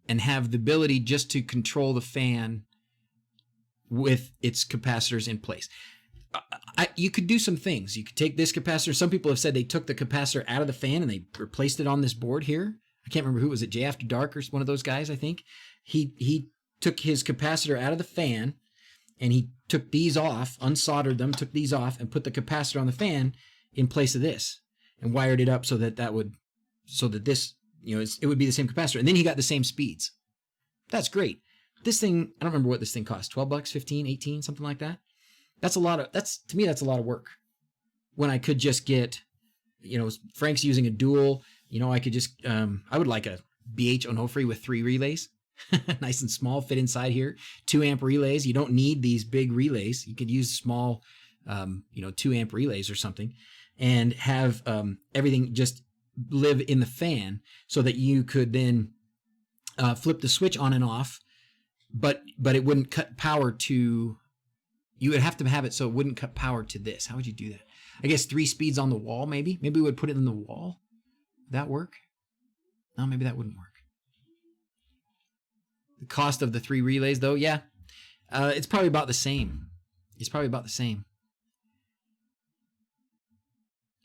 the ability just to control the fan with its capacitors in place. You could do some things. You could take this capacitor. Some people have said they took the capacitor out of the fan and they replaced it on this board here. I can't remember who was it, Jay After Dark or one of those guys, I think. He took his capacitor out of the fan and he took these off, unsoldered them, took these off, and put the capacitor on the fan in place of this, and wired it up so that this, it would be the same capacitor. And then he got the same speeds. That's great. This thing, I don't remember what this thing cost, 12 bucks, 15, 18, something like that. To me, that's a lot of work. When I could just get, Frank's using a dual, I could just, I would like a BH Onofre with 3 relays. Nice and small, fit inside here. 2 amp relays. You don't need these big relays. You could use small, 2 amp relays or something, and have everything just live in the fan so that you could then flip the switch on and off, but it wouldn't cut power to. You would have to have it so it wouldn't cut power to this. How would you do that? I guess 3 speeds on the wall, maybe. Maybe we would put it in the wall. Would that work? No, maybe that wouldn't work. The cost of the 3 relays, though, yeah. It's probably about the same.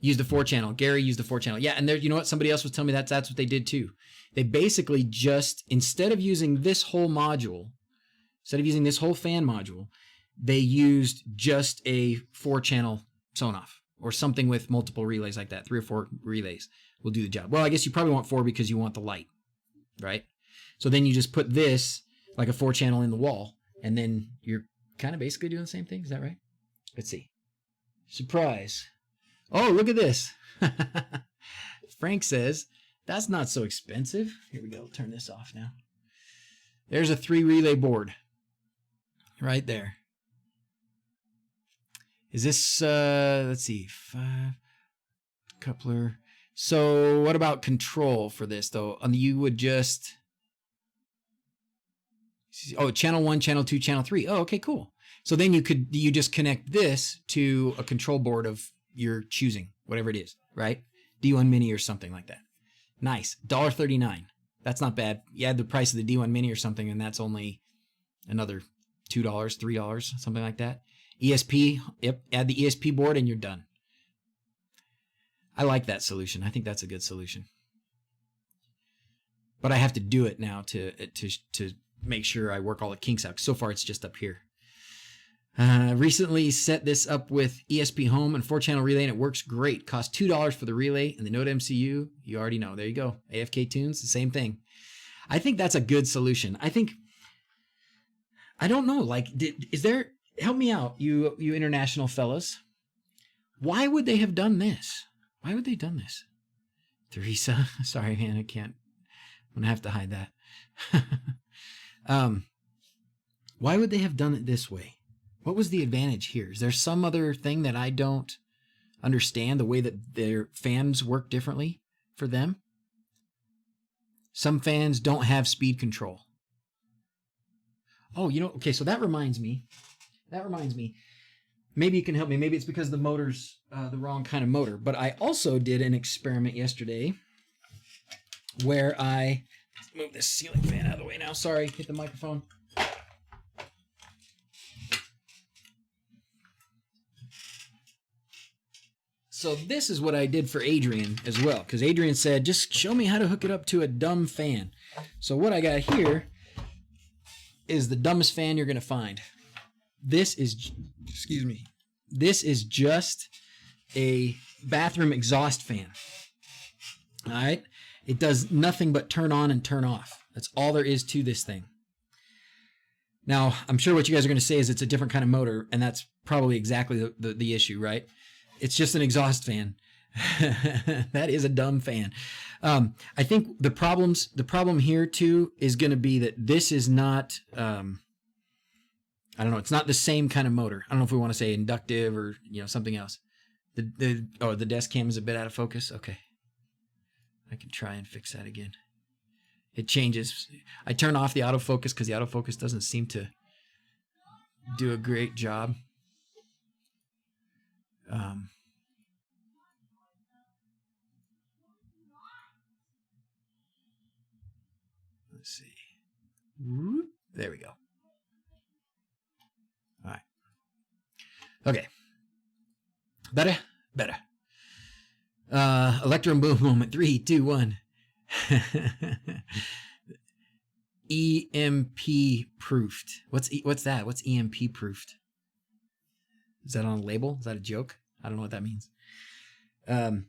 Use the 4-channel. Gary used the 4-channel. Yeah, and there, you know what? Somebody else was telling me that's what they did too. They basically just, instead of using this whole module, instead of using this whole fan module, they used just a 4-channel Sonoff or something with multiple relays like that. 3 or 4 relays will do the job. Well, I guess you probably want 4 because you want the light, right? So then you just put this like a 4-channel in the wall, and then you're kind of basically doing the same thing. Is that right? Let's see. Surprise. Oh, look at this. Frank says, that's not so expensive. Here we go. Turn this off now. There's a 3 relay board right there. Is this, let's see, 5 coupler. So what about control for this though? You would just, channel 1, channel 2, channel 3. Oh, okay, cool. So then you just connect this to a control board of your choosing, whatever it is, right? D1 Mini or something like that. Nice. $1.39. That's not bad. You add the price of the D1 Mini or something, and that's only another $2, $3, something like that. ESP, yep, add the ESP board and you're done. I like that solution. I think that's a good solution. But I have to do it now to make sure I work all the kinks out. So far, it's just up here. Recently set this up with ESP Home and 4-channel relay, and it works great. Cost $2 for the relay and the Node MCU. You already know. There you go. AFK tunes, the same thing. I think that's a good solution. I don't know. Like, is there? Help me out, you international fellas. Why would they have done this? Why would they have done this? Teresa, sorry, man, I can't. I'm gonna have to hide that. Why would they have done it this way? What was the advantage here? Is there some other thing that I don't understand, the way that their fans work differently for them? Some fans don't have speed control. Oh, okay, so that reminds me. Maybe you can help me. Maybe it's because the motor's the wrong kind of motor. But I also did an experiment yesterday where I... Let's move this ceiling fan out of the way now. Sorry, hit the microphone. So this is what I did for Adrian as well, because Adrian said, just show me how to hook it up to a dumb fan. So what I got here is the dumbest fan you're going to find. This is just a bathroom exhaust fan. All right? It does nothing but turn on and turn off. That's all there is to this thing. Now, I'm sure what you guys are going to say is it's a different kind of motor, and that's probably exactly the issue, right? It's just an exhaust fan. That is a dumb fan. I think the problem here too is going to be that this is not, I don't know, it's not the same kind of motor. I don't know if we want to say inductive or, something else. The desk cam is a bit out of focus. Okay. I can try and fix that again. It changes. I turn off the autofocus because the autofocus doesn't seem to do a great job. Let's see. Whoop. There we go. All right. Okay. Better. Electron boom moment. 3, 2, 1. EMP proofed. What's that? What's EMP proofed? Is that on a label? Is that a joke? I don't know what that means. I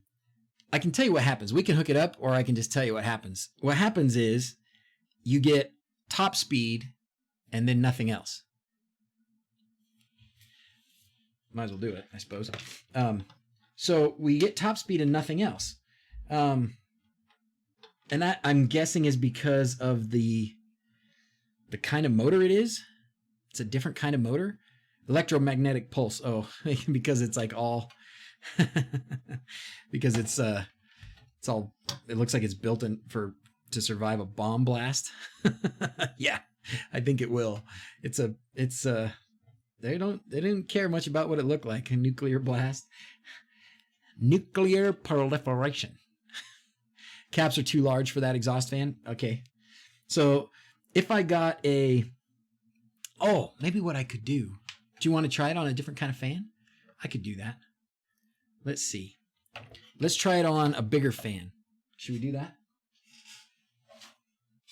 can tell you what happens. We can hook it up, or I can just tell you what happens. What happens is you get top speed and then nothing else. Might as well do it, I suppose. So we get top speed and nothing else. And that, I'm guessing, is because of the kind of motor it is. It's a different kind of motor. Electromagnetic pulse. Oh, because it's like all because it's all, it looks like it's built in to survive a bomb blast. Yeah, I think it will. They didn't care much about what it looked like. A nuclear blast. Nuclear proliferation. Caps are too large for that exhaust fan. Okay. So if I got maybe what I could do. Do you want to try it on a different kind of fan? I could do that. Let's see. Let's try it on a bigger fan. Should we do that?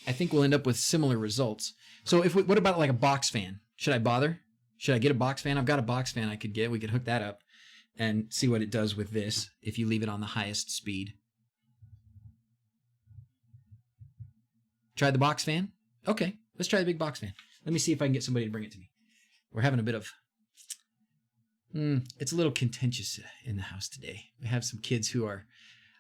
I think we'll end up with similar results. So what about like a box fan? Should I bother? Should I get a box fan? I've got a box fan I could get. We could hook that up and see what it does with this if you leave it on the highest speed. Try the box fan? Okay, let's try the big box fan. Let me see if I can get somebody to bring it to me. We're having a bit of... it's a little contentious in the house today. We have some kids who are,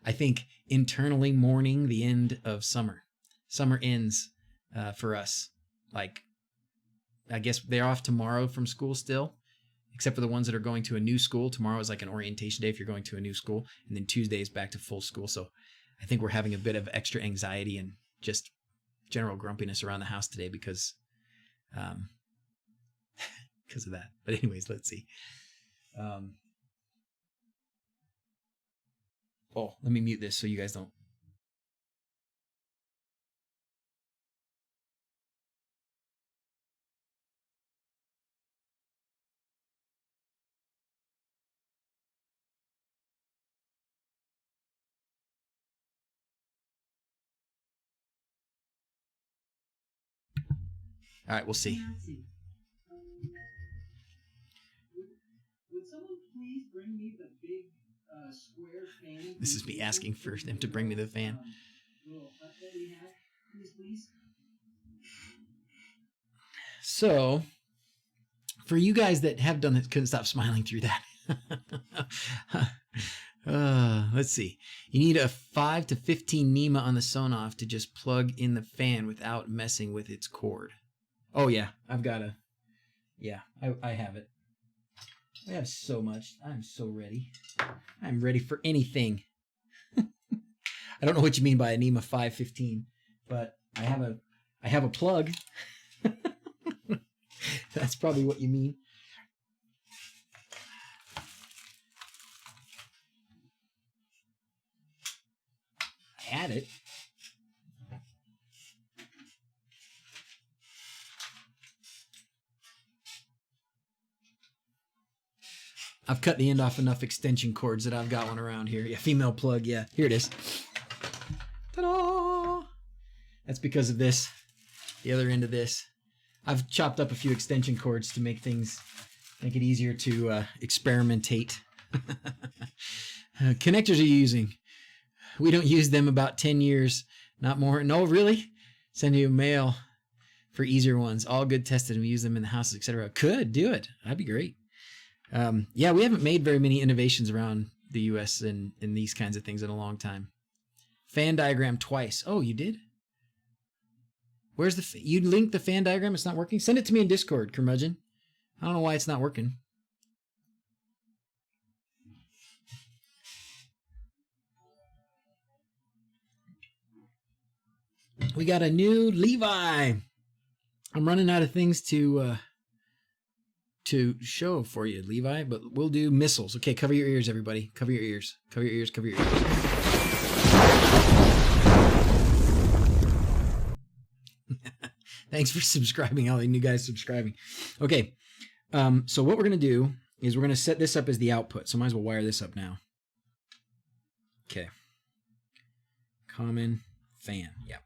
I think, internally mourning the end of summer. Summer ends for us. Like, I guess they're off tomorrow from school still, except for the ones that are going to a new school. Tomorrow is like an orientation day if you're going to a new school, and then Tuesday is back to full school. So I think we're having a bit of extra anxiety and just general grumpiness around the house today because of that. But anyways, let's see. Let me mute this so you guys don't. All right, we'll see. Would someone please bring me the big square fan? This is me asking for them to bring me the fan. Please. So, for you guys that have done this, couldn't stop smiling through that. Let's see. You need a 5 to 15 NEMA on the Sonoff to just plug in the fan without messing with its cord. Oh yeah, I've got a... Yeah, I have it. I have so much. I'm so ready. I'm ready for anything. I don't know what you mean by a NEMA 515, but I have a plug. That's probably what you mean. I had it. I've cut the end off enough extension cords that I've got one around here. Yeah, female plug. Yeah, here it is. Ta-da! That's because of this. The other end of this. I've chopped up a few extension cords to make it easier to experimentate. Connectors are you using? We don't use them about 10 years, not more. No, really? Send you a mail for easier ones. All good tested, and we use them in the house, etc. Could do it. That'd be great. Yeah, we haven't made very many innovations around the U.S. in these kinds of things in a long time. Fan diagram twice. Oh, you did? Where's you linked the fan diagram? It's not working? Send it to me in Discord, curmudgeon. I don't know why it's not working. We got a new Levi. I'm running out of things to show for you, Levi, but we'll do missiles. Okay, cover your ears, everybody. Cover your ears. Cover your ears. Cover your ears. Thanks for subscribing, all the new guys subscribing. Okay, so what we're going to do is we're going to set this up as the output. So might as well wire this up now. Okay. Common fan. Yeah.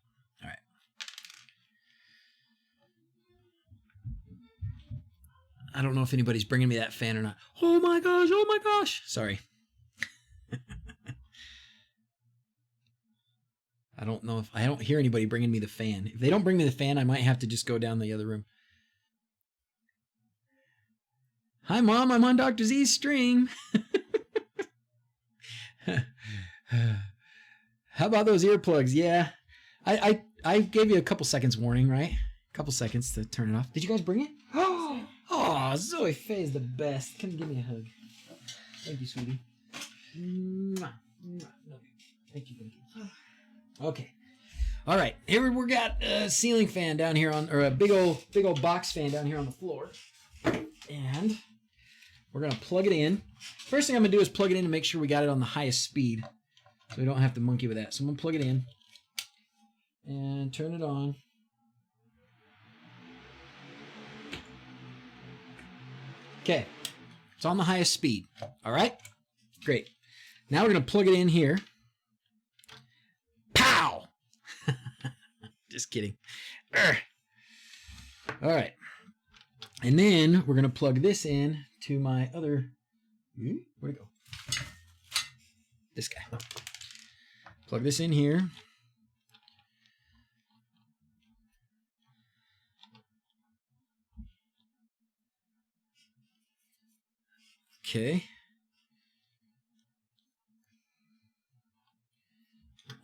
All right. I don't know if anybody's bringing me that fan or not. Oh my gosh. Oh my gosh. Sorry. I don't know if I don't hear anybody bringing me the fan. If they don't bring me the fan, I might have to just go down the other room. Hi, Mom. I'm on DrZz's stream. How about those earplugs? Yeah. I gave you a couple seconds warning, right? A couple seconds to turn it off. Did you guys bring it? Oh, Zoe Faye is the best. Come give me a hug. Thank you, sweetie. Thank you. Okay. All right. Here we got a ceiling fan down here or a big old box fan down here on the floor. And we're going to plug it in. First thing I'm going to do is plug it in to make sure we got it on the highest speed. So we don't have to monkey with that. So I'm going to plug it in and turn it on. Okay. It's on the highest speed. All right. Great. Now we're going to plug it in here. Pow! Just kidding. All right. And then we're going to plug this in to my other... Where'd it go? This guy. Plug this in here. Okay.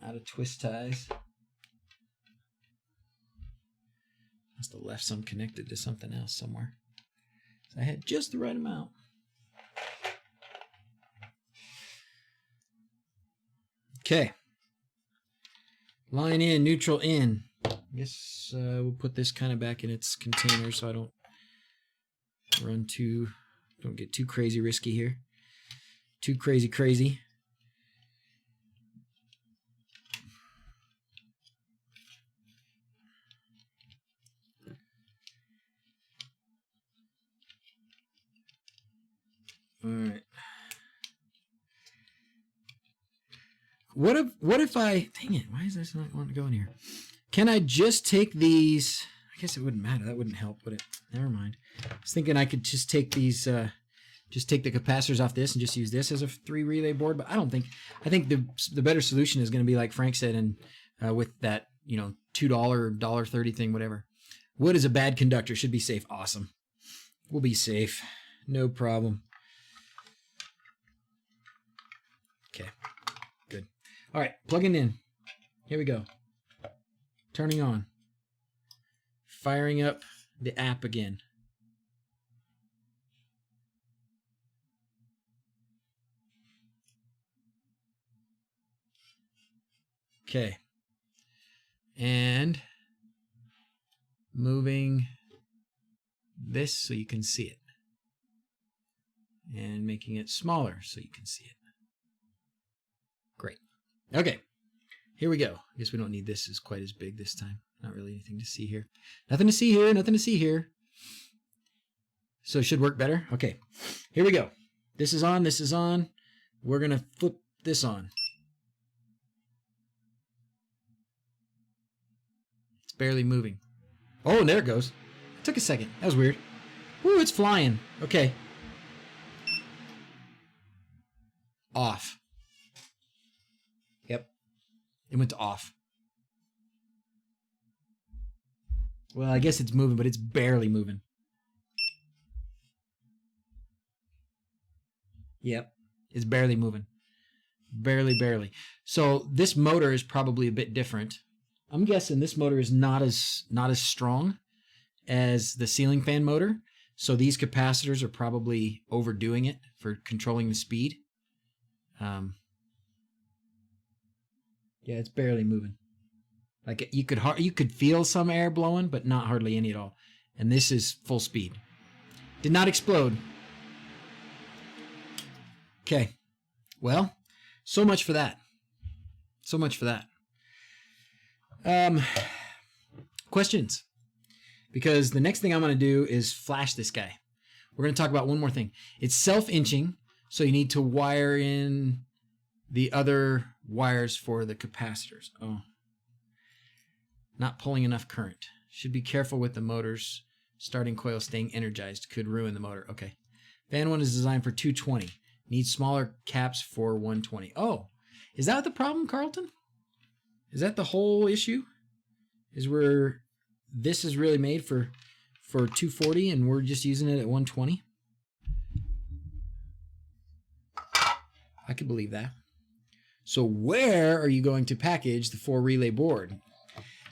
Out of twist ties. Must have left some connected to something else somewhere. So I had just the right amount. Okay. Line in, neutral in. I guess we'll put this kind of back in its container so I don't don't get too crazy risky here. Too crazy. All right. What if I, dang it, why is this not wanting to go in here? Can I just take these, I guess it wouldn't matter, that wouldn't help, would it? Never mind. I was thinking I could just take these, just take the capacitors off this and just use this as a 3 relay board, but I don't think, I think the better solution is going to be like Frank said, and with that, you know, $2 or $1.30 thing, whatever. Wood is a bad conductor, should be safe. Awesome. We'll be safe. No problem. Okay, good. All right, plugging in. Here we go. Turning on. Firing up the app again. Okay. And moving this so you can see it. And making it smaller so you can see it. Great. Okay. Here we go. I guess we don't need this as quite as big this time. Not really anything to see here. Nothing to see here. Nothing to see here. So it should work better. Okay. Here we go. This is on. This is on. We're going to flip this on. It's barely moving. Oh, and there it goes. It took a second. That was weird. Ooh, it's flying. Okay. Off. Yep. It went to off. Well, I guess it's moving, but it's barely moving. Yep. It's barely moving. Barely. So this motor is probably a bit different. I'm guessing this motor is not as strong as the ceiling fan motor. So these capacitors are probably overdoing it for controlling the speed. Yeah, it's barely moving. Like you could feel some air blowing, but not hardly any at all. And this is full speed. Did not explode. Okay. Well, so much for that. So much for that. Questions? because the next thing I'm going to do is flash this guy. We're going to talk about one more thing. It's self-inching, so you need to wire in the other wires for the capacitors. Oh, not pulling enough current. Should be careful with the motor's starting coil staying energized. Could ruin the motor. Okay. Fan 1 is designed for 220. Needs smaller caps for 120. Oh, is that the problem, Carlton? Is that the whole issue? Is where this is really made for 240 and we're just using it at 120? I could believe that. So where are you going to package the 4 relay board?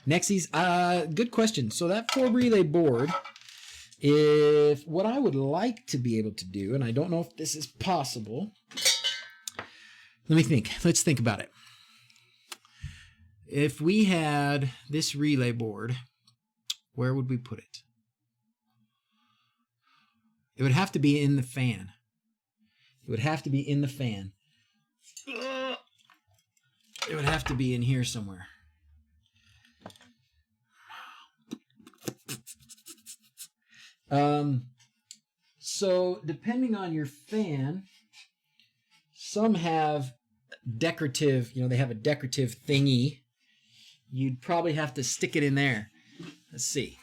Nexies, good question. So that 4 relay board, if what I would like to be able to do, and I don't know if this is possible, let me think. Let's think about it. If we had this relay board, where would we put it? It would have to be in the fan. It would have to be in the fan. It would have to be in here somewhere. So depending on your fan, some have decorative, they have a decorative thingy. You'd probably have to stick it in there. Let's see.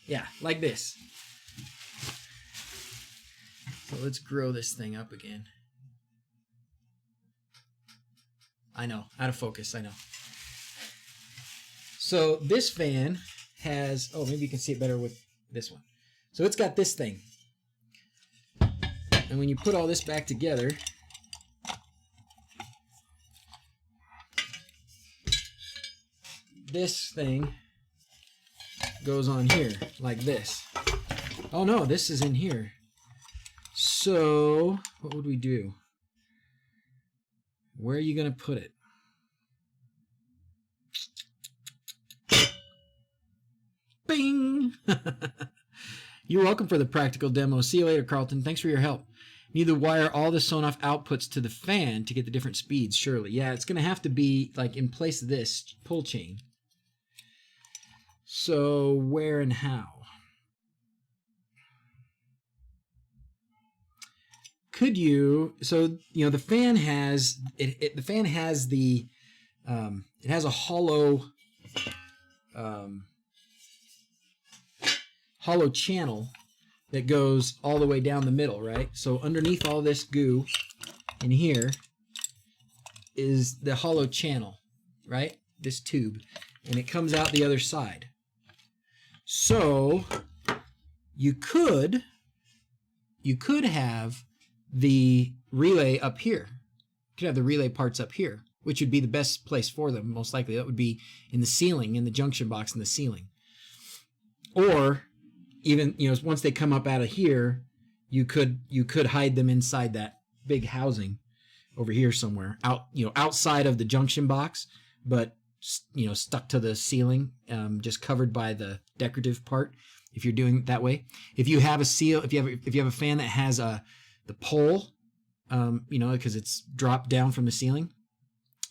Yeah, like this. So let's grow this thing up again. I know, out of focus, I know. So this fan has, oh, maybe you can see it better with this one. So it's got this thing. And when you put all this back together, this thing goes on here like this. Oh no, this is in here. So what would we do? Where are you going to put it? Bing! You're welcome for the practical demo. See you later, Carlton. Thanks for your help. Need to wire all the Sonoff outputs to the fan to get the different speeds, surely. Yeah, it's going to have to be like in place of this pull chain. So where and how? Could you, so, the fan has, the fan has the, it has a hollow, hollow channel that goes all the way down the middle, right? So underneath all this goo in here is the hollow channel, right? This tube, and it comes out the other side. So you could have the relay up here. You could have the relay parts up here, which would be the best place for them, most likely. That would be in the ceiling, in the junction box in the ceiling. Or even, once they come up out of here, you could hide them inside that big housing over here somewhere, outside of the junction box, but stuck to the ceiling, just covered by the decorative part. If you're doing it that way, if you have a fan that has the pole, because it's dropped down from the ceiling,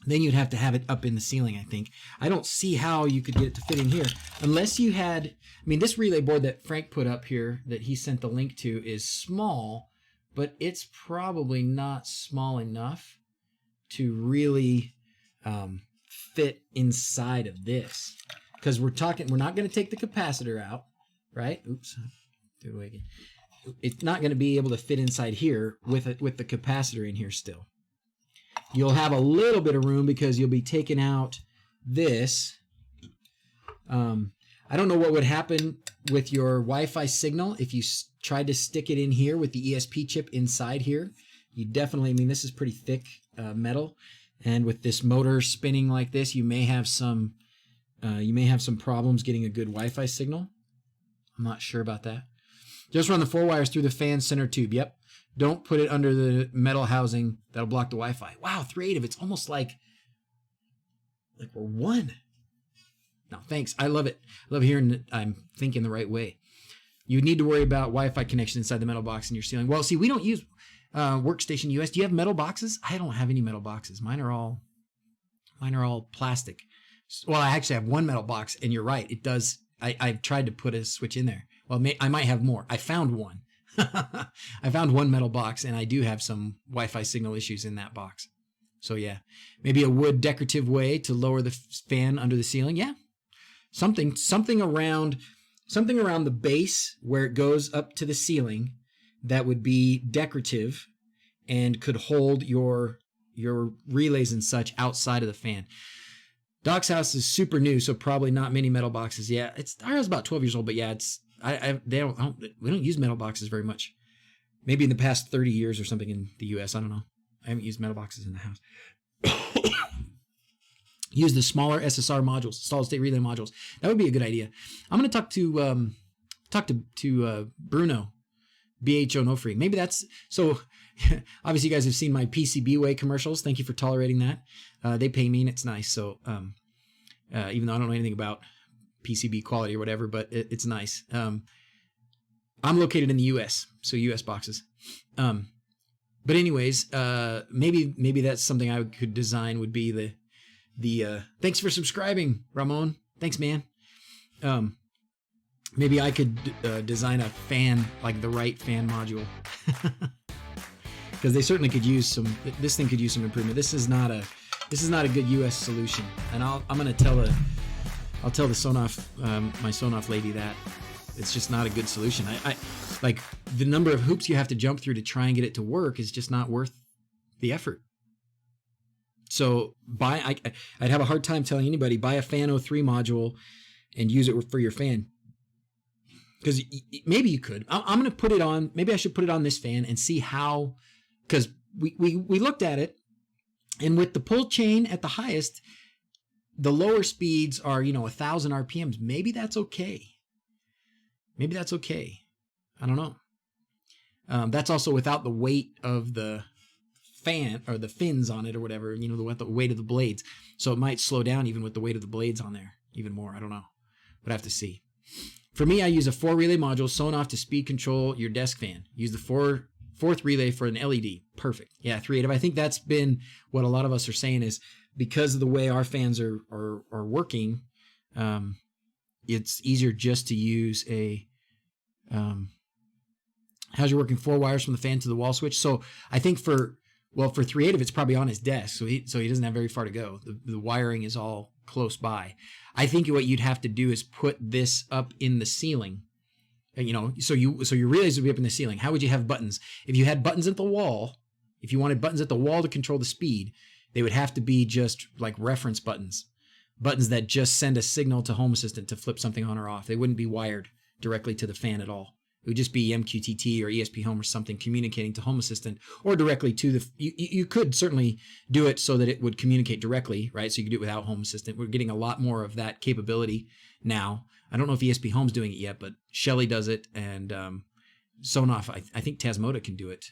then you'd have to have it up in the ceiling, I think. I don't see how you could get it to fit in here unless you had, this relay board that Frank put up here that he sent the link to is small, but it's probably not small enough to really fit inside of this. Because we're not going to take the capacitor out, right? Oops, do it away again. It's not going to be able to fit inside here with the capacitor in here still. You'll have a little bit of room because you'll be taking out this. I don't know what would happen with your Wi-Fi signal if you tried to stick it in here with the ESP chip inside here. You definitely, this is pretty thick metal, and with this motor spinning like this, you may have some problems getting a good Wi-Fi signal. I'm not sure about that. Just run the 4 wires through the fan center tube. Yep. Don't put it under the metal housing. That'll block the Wi-Fi. Wow, 3/8. It's almost like we're one. No, thanks. I love it. I love hearing that I'm thinking the right way. You need to worry about Wi-Fi connection inside the metal box in your ceiling. Well, see, we don't use Workstation US. Do you have metal boxes? I don't have any metal boxes. Mine are all plastic. Well, I actually have one metal box, and you're right. It does. I've tried to put a switch in there. Well, I might have more. I found one. I found one metal box, and I do have some Wi-Fi signal issues in that box. So yeah, maybe a wood decorative way to lower the fan under the ceiling. Yeah, something around the base where it goes up to the ceiling that would be decorative and could hold your relays and such outside of the fan. Doc's house is super new, so probably not many metal boxes. Yeah, our house is about 12 years old, but yeah, we don't use metal boxes very much. Maybe in the past 30 years or something in the US. I don't know. I haven't used metal boxes in the house. Use the smaller SSR modules, solid state relay modules. That would be a good idea. I'm going to talk to Bruno, BHO-No-Free. Maybe that's so. Obviously, you guys have seen my PCBWay commercials. Thank you for tolerating that. They pay me, and it's nice. So even though I don't know anything about PCB quality or whatever, but it's nice. I'm located in the U.S., so U.S. boxes. But anyways, maybe that's something I could design. Would be the thanks for subscribing, Ramon. Thanks, man. Maybe I could design a fan, like the right fan module, because they certainly could use some. This thing could use some improvement. This is not a good U.S. solution, and I'll tell the Sonoff my Sonoff lady that it's just not a good solution. I like the number of hoops you have to jump through to try and get it to work is just not worth the effort. So I'd have a hard time telling anybody buy a Fan03 module and use it for your fan. Because maybe you could. I'm going to put it on. Maybe I should put it on this fan and see how. Because we looked at it, and with the pull chain at the highest, the lower speeds are 1,000 RPMs. Maybe that's okay. Maybe that's okay. I don't know. That's also without the weight of the fan or the fins on it or whatever. The weight of the blades. So it might slow down even with the weight of the blades on there even more. I don't know. But I have to see. For me, I use a 4 relay module Sonoff to speed control your desk fan. Use the fourth relay for an LED. Perfect. Yeah, 3.8. I think that's been what a lot of us are saying is because of the way our fans are working, it's easier just to use a how's your working 4 wires from the fan to the wall switch. So I think for 3.8, it's probably on his desk, so he doesn't have very far to go. The wiring is all close by. I think what you'd have to do is put this up in the ceiling, so your relays would be up in the ceiling. How would you have buttons? If you had buttons at the wall, if you wanted buttons at the wall to control the speed, they would have to be just like reference buttons that just send a signal to Home Assistant to flip something on or off. They wouldn't be wired directly to the fan at all. It would just be MQTT or ESP Home or something communicating to Home Assistant or directly to the. You could certainly do it so that it would communicate directly, right? So you could do it without Home Assistant. We're getting a lot more of that capability now. I don't know if ESP Home's doing it yet, but Shelly does it, and Sonoff. I think Tasmota can do it.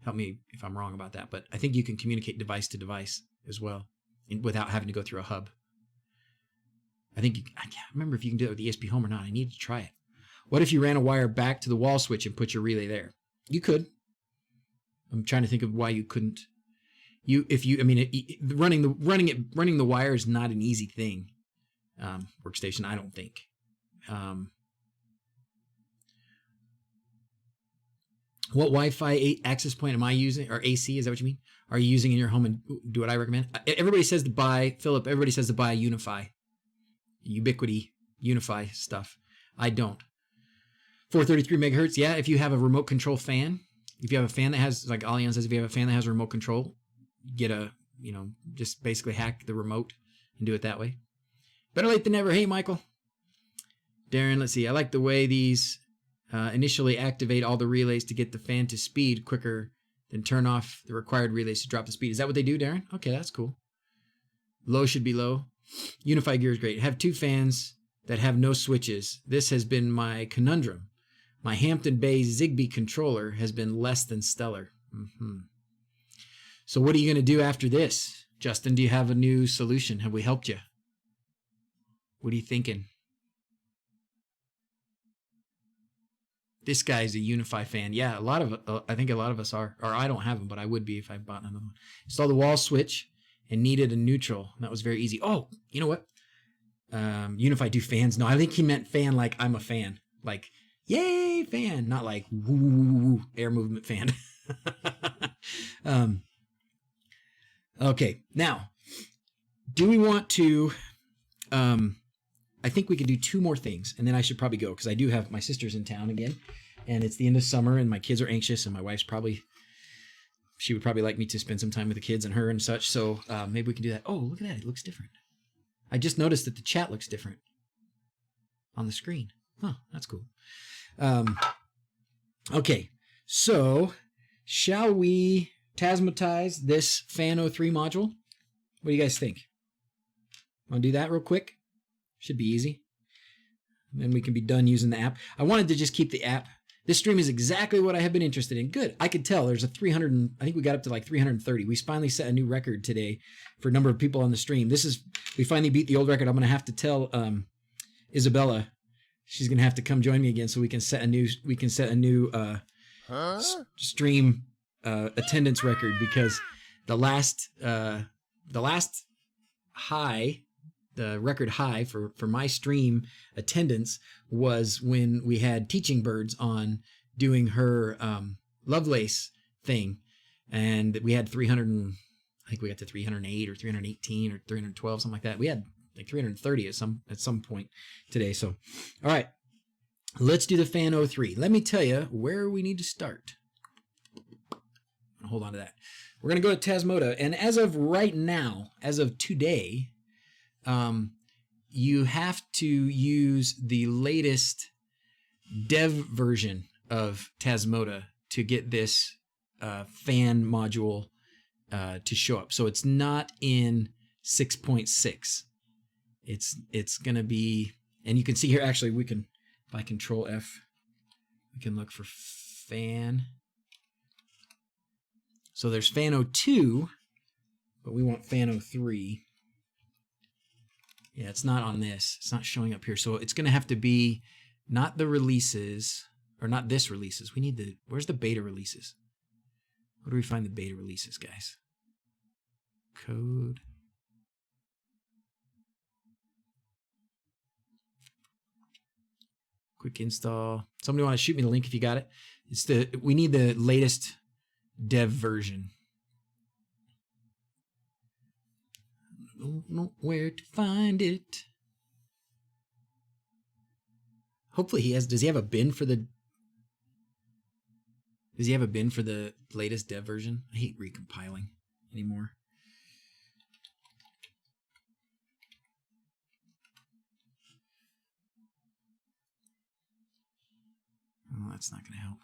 Help me if I'm wrong about that, but I think you can communicate device to device as well without having to go through a hub. I can't remember if you can do it with ESP Home or not. I need to try it. What if you ran a wire back to the wall switch and put your relay there? You could. I'm trying to think of why you couldn't. Running the wire is not an easy thing. Workstation, I don't think. What Wi-Fi access point am I using, or AC? Is that what you mean? Are you using in your home, and do what I recommend? Everybody says to buy Philip. Everybody says to buy Unify, Ubiquity, Unify stuff. I don't. 433 megahertz. Yeah, if you have a remote control fan, if you have a fan that has, like Alian says, if you have a fan that has a remote control, get just basically hack the remote and do it that way. Better late than never. Hey, Michael. Darren, let's see. I like the way these initially activate all the relays to get the fan to speed quicker, then turn off the required relays to drop the speed. Is that what they do, Darren? Okay, that's cool. Low should be low. Unify gear is great. Have 2 fans that have no switches. This has been my conundrum. My Hampton Bay Zigbee controller has been less than stellar. So what are you going to do after this? Justin, do you have a new solution? Have we helped you? What are you thinking? This guy's a Unify fan. Yeah, I think a lot of us are. Or I don't have them, but I would be if I bought another one. Install the wall switch and needed a neutral. That was very easy. Oh, you know what? Unify do fans. No, I think he meant fan like I'm a fan. Like, yay, fan. Not like woo, woo, woo, woo, air movement fan. Okay, now, do we want to... I think we can do 2 more things, and then I should probably go, because I do have my sister's in town again, and it's the end of summer, and my kids are anxious, and my wife's she would probably like me to spend some time with the kids and her and such, so maybe we can do that. Oh, look at that. It looks different. I just noticed that the chat looks different on the screen. Huh, that's cool. Okay, so shall we Tasmotize this Fan03 module? What do you guys think? Want to do that real quick? Should be easy. And then we can be done using the app. I wanted to just keep the app. This stream is exactly what I have been interested in. Good. I could tell there's a 300, I think we got up to like 330. We finally set a new record today for number of people on the stream. We finally beat the old record. I'm going to have to tell Isabella, she's going to have to come join me again so we can set a new stream attendance record, because the last high, the record high for my stream attendance was when we had Teaching Birds on doing her Lovelace thing, and we had 300 I think we got to 308 or 318 or 312, something like that. We had like 330 at some point today. So all right, let's do the Fan03. Let me tell you where we need to start. Hold on to that. We're going to go to Tasmota, and as of right now, as of today, you have to use the latest dev version of Tasmota to get this fan module to show up. So it's not in 6.6. It's going to be, and you can see here, actually, we can, by Control F, we can look for fan. So there's Fan02, but we want Fan03. Yeah, it's not on this. It's not showing up here. So it's going to have to be not the releases, or not this releases. We need where's the beta releases? Where do we find the beta releases, guys? Code. Quick install. Somebody want to shoot me the link if you got it? We need the latest dev version. Don't know where to find it. Hopefully he has. Does he have a bin for the latest dev version? I hate recompiling anymore. Oh, that's not going to help.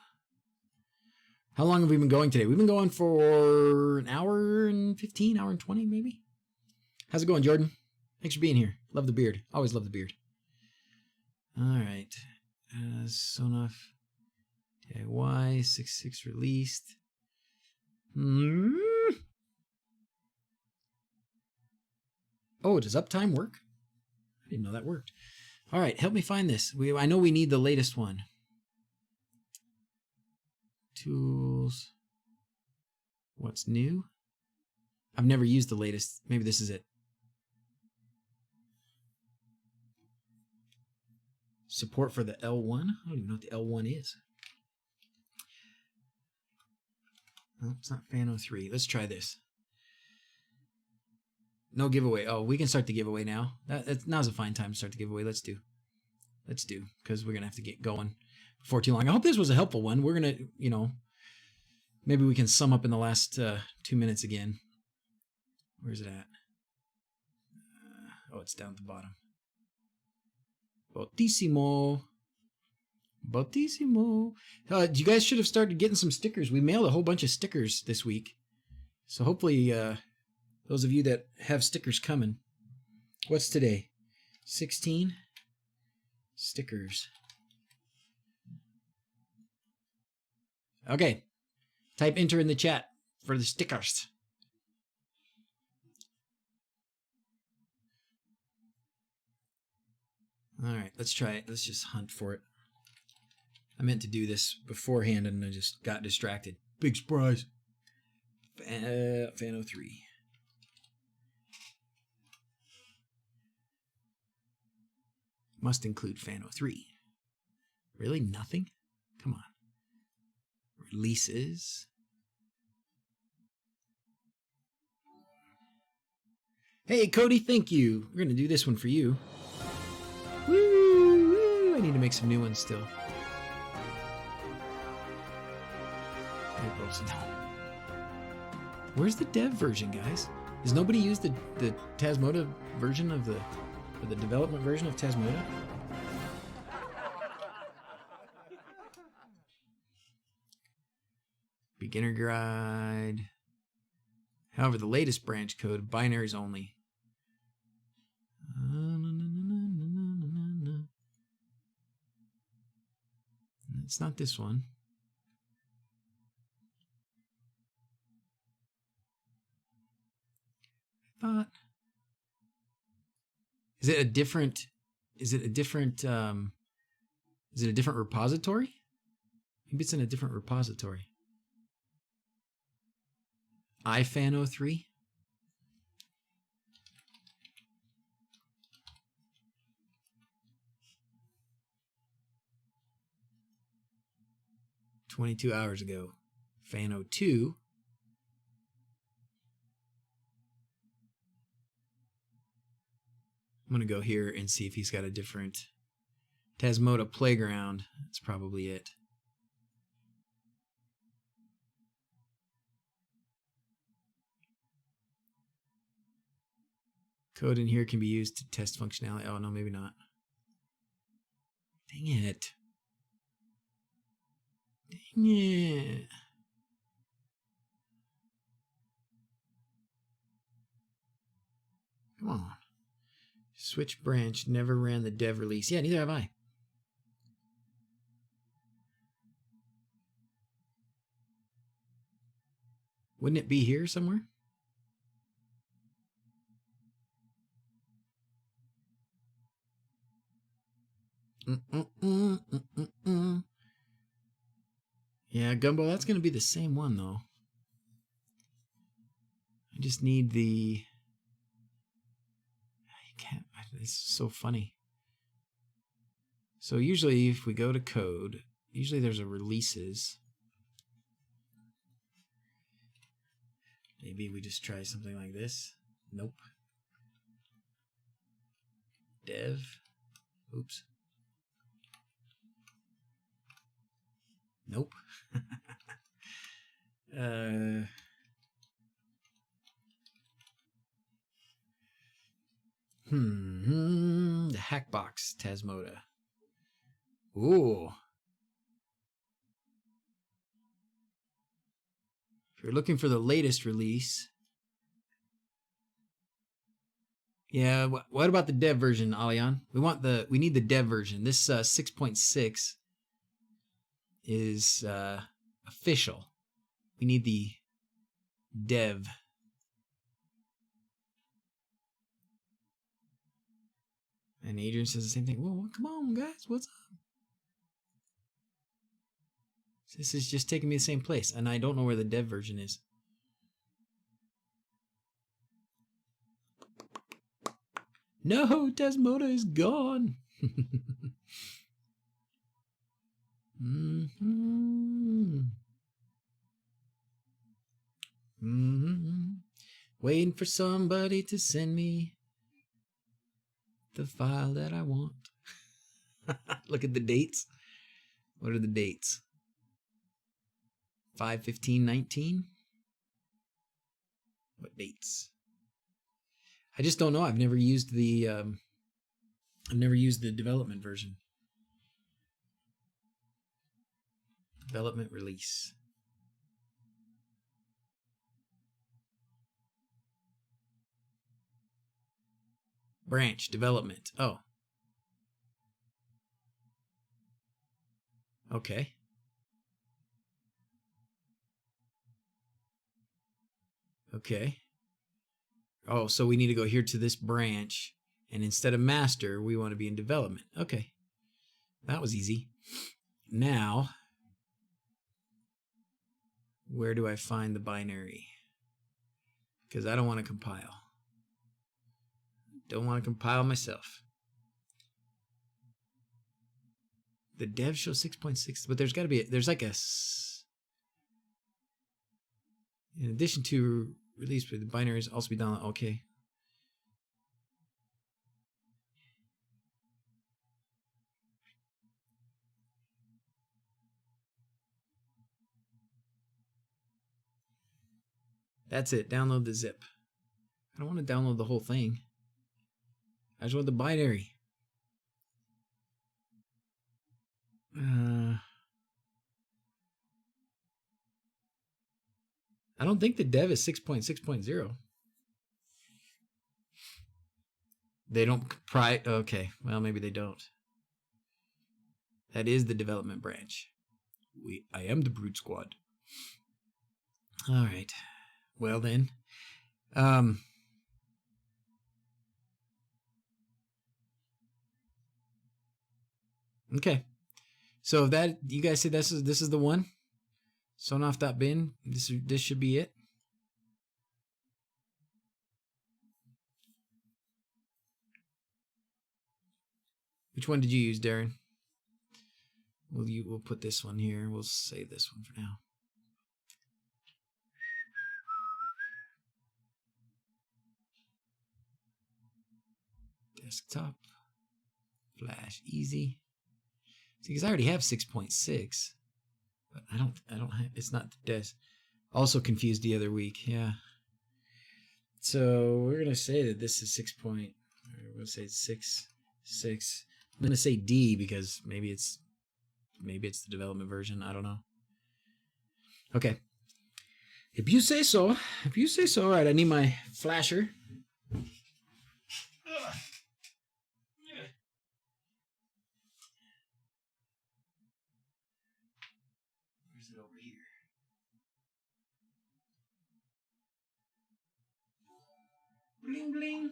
How long have we been going today? We've been going for an hour and 15, hour and 20 maybe. How's it going, Jordan? Thanks for being here. Love the beard. Always love the beard. All right. Sonoff DIY 6.6 released. Oh, does uptime work? I didn't know that worked. All right, help me find this. I know we need the latest one. Tools. What's new? I've never used the latest. Maybe this is it. Support for the L1? I don't even know what the L1 is. No, it's not Fan03. Let's try this. No giveaway. Oh, we can start the giveaway now. Now's a fine time to start the giveaway. Let's do, because we're going to have to get going before too long. I hope this was a helpful one. We're going to, maybe we can sum up in the last 2 minutes again. Where's it at? Oh, it's down at the bottom. Bottissimo. You guys should have started getting some stickers. We mailed a whole bunch of stickers this week. So hopefully those of you that have stickers coming. What's today? 16? Stickers. Okay. Type enter in the chat for the stickers. All right, let's try it. Let's just hunt for it. I meant to do this beforehand and I just got distracted. Big surprise. Fan03. Must include Fan03. Really? Nothing? Come on. Releases. Hey, Cody, thank you. We're going to do this one for you. Woo! I need to make some new ones still. Where's the dev version, guys? Has nobody used the Tasmota version of the development version of Tasmota? Beginner guide. However, the latest branch code, binaries only. It's not this one. I thought. Is it a different repository? Maybe it's in a different repository. Fan03? "22 hours ago. Fan02. I'm going to go here and see if he's got a different Tasmota playground. That's probably it. Code in here can be used to test functionality. Oh, no, maybe not. Dang it. Dang it. Come on. Switch branch never ran the dev release. Yeah, neither have I. Wouldn't it be here somewhere? Yeah, Gumbo, that's going to be the same one, though. I just need the... You can't... It's so funny. So usually if we go to code, usually there's a releases. Maybe we just try something like this. Nope. Dev. Oops. Nope. The Hackbox Tasmota. Ooh. If you're looking for the latest release. Yeah, what about the dev version, Alian? We need the dev version. This 6.6 is official. We need the dev. And Adrian says the same thing. Whoa, come on, guys. What's up? This is just taking me the same place, and I don't know where the dev version is. No, Tasmota is gone. Waiting for somebody to send me the file that I want. Look at the dates. What are the dates? 5/15/19. What dates? I just don't know. I've never used the development version. Development release. Branch development. Oh. Okay. Okay. Oh, so we need to go here to this branch, and instead of master, we want to be in development. Okay. That was easy. Now, where do I find the binary? Because I don't want to compile. Don't want to compile myself. The dev shows 6.6, but there's got to be, there's like a, in addition to release, the binaries also be downloaded. Okay. That's it. Download the zip. I don't want to download the whole thing. I just want the binary. I don't think the dev is 6.6.0. They don't okay, well, maybe they don't. That is the development branch. I am the Brute Squad. All right. Well then. Okay. So if that, you guys say this is the one? Sonoff.bin. This should be it. Which one did you use, Darren? We'll put this one here. We'll save this one for now. Desktop. Flash easy. See, because I already have 6.6. But I don't have, it's not the desk. Also confused the other week, yeah. So we're gonna say that this is 6. We're gonna say 6. I'm gonna say D because maybe it's the development version. I don't know. Okay. If you say so. If you say so. All right. I need my flasher. Where's it over here? Bling bling.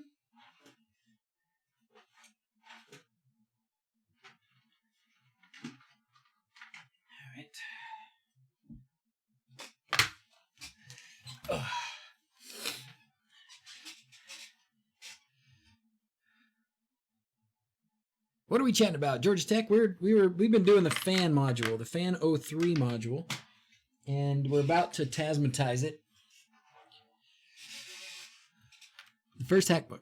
What are we chatting about? Georgia Tech. We've been doing the fan module, the Fan03 module, and we're about to Tasmotize it. The first hack book.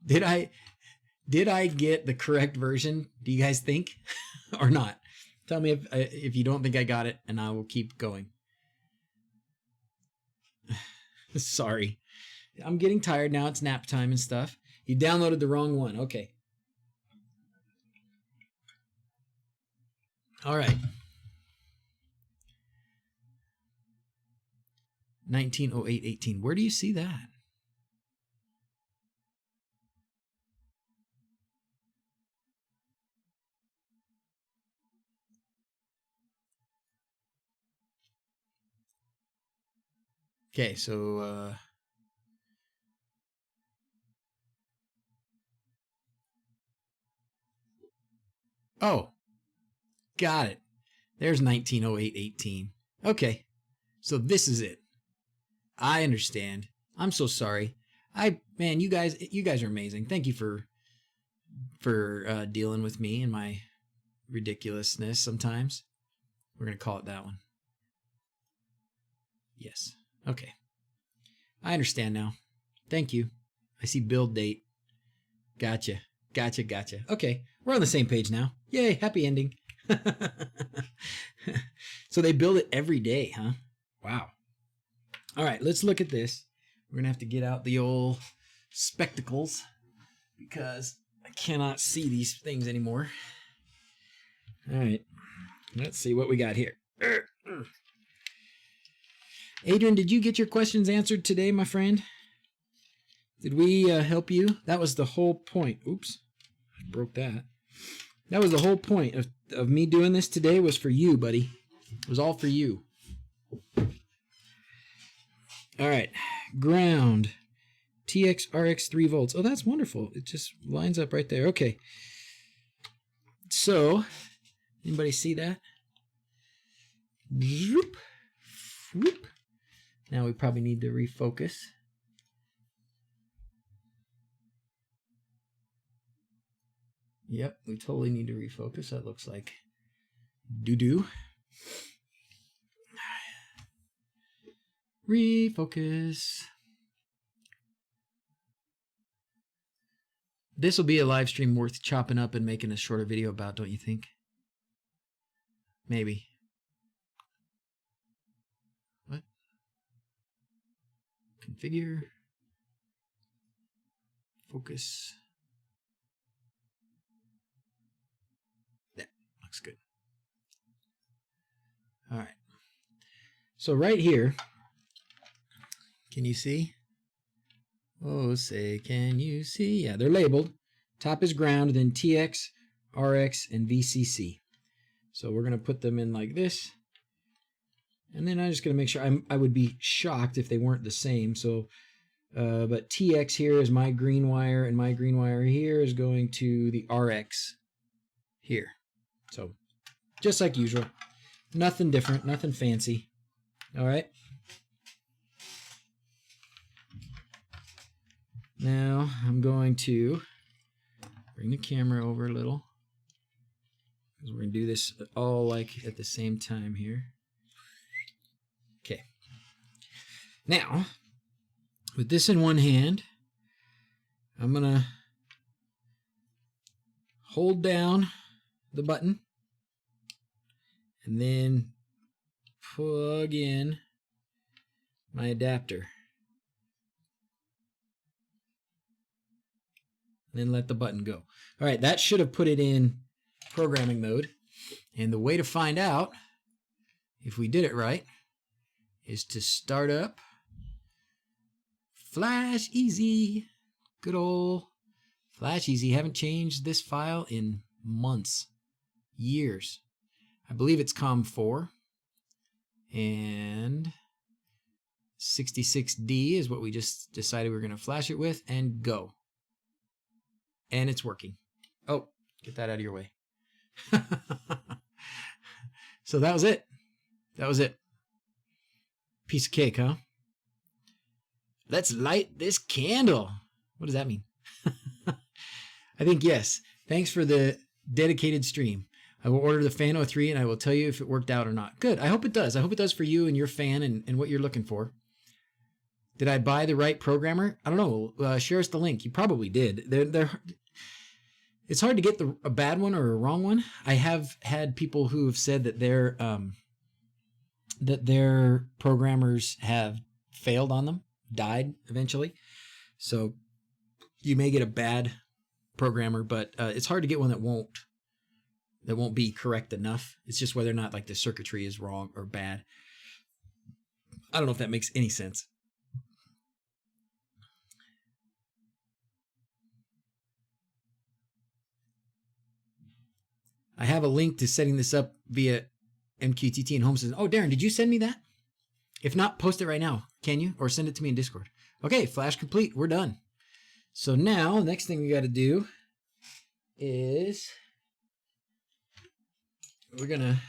Did I get the correct version? Do you guys think, or not? Tell me if you don't think I got it, and I will keep going. Sorry, I'm getting tired now. It's nap time and stuff. You downloaded the wrong one. Okay. All right. 1908-18. Where do you see that? Okay, so oh, got it. There's 1908-18. Okay, so this is it. I understand. I'm so sorry. Man, you guys are amazing. Thank you for dealing with me and my ridiculousness sometimes. We're gonna call it that one. Yes. Okay. I understand now. Thank you. I see build date. Gotcha. Okay, we're on the same page now. Yay, happy ending. So they build it every day, huh? Wow. All right, let's look at this. We're going to have to get out the old spectacles because I cannot see these things anymore. All right, let's see what we got here. Adrian, did you get your questions answered today, my friend? Did we help you? That was the whole point. Oops, I broke that. That was the whole point of me doing this today, was for you, buddy. It was all for you. All right, ground, TX, RX 3 volts. Oh, that's wonderful. It just lines up right there. Okay. So, anybody see that? Whoop, whoop. Now we probably need to refocus. Yep, we totally need to refocus. That looks like doo-doo. Refocus. This will be a live stream worth chopping up and making a shorter video about, don't you think? Maybe. What? Configure. Focus. That looks good. All right. So right here, can you see? Oh, say, can you see? Yeah, they're labeled. Top is ground, then TX, RX, and VCC. So we're going to put them in like this. And then I'm just going to make sure, I would be shocked if they weren't the same. So, but TX here is my green wire, and my green wire here is going to the RX here. So, just like usual. Nothing different, nothing fancy. All right. Now I'm going to bring the camera over a little, because we're going to do this all like at the same time here. Okay. Now, with this in one hand, I'm going to hold down the button and then plug in my adapter. And then let the button go. All right, that should have put it in programming mode. And the way to find out if we did it right is to start up Flash Easy. Good old Flash Easy. Haven't changed this file in months, years. I believe it's COM4. And 66D is what we just decided we were going to flash it with, and go. And it's working. Oh, get that out of your way. So that was it. That was it. Piece of cake, huh? Let's light this candle. What does that mean? I think yes. Thanks for the dedicated stream. I will order the Fan03 and I will tell you if it worked out or not. Good. I hope it does. I hope it does for you and your fan and what you're looking for. Did I buy the right programmer? I don't know. Share us the link. You probably did. It's hard to get a bad one or a wrong one. I have had people who have said that their programmers have failed on them, died eventually. So you may get a bad programmer, but it's hard to get one that won't be correct enough. It's just whether or not like the circuitry is wrong or bad. I don't know if that makes any sense. I have a link to setting this up via MQTT and HomeSystem. Oh, Darren, did you send me that? If not, post it right now. Can you? Or send it to me in Discord. Okay, flash complete. We're done. So now, next thing we got to do is we're gonna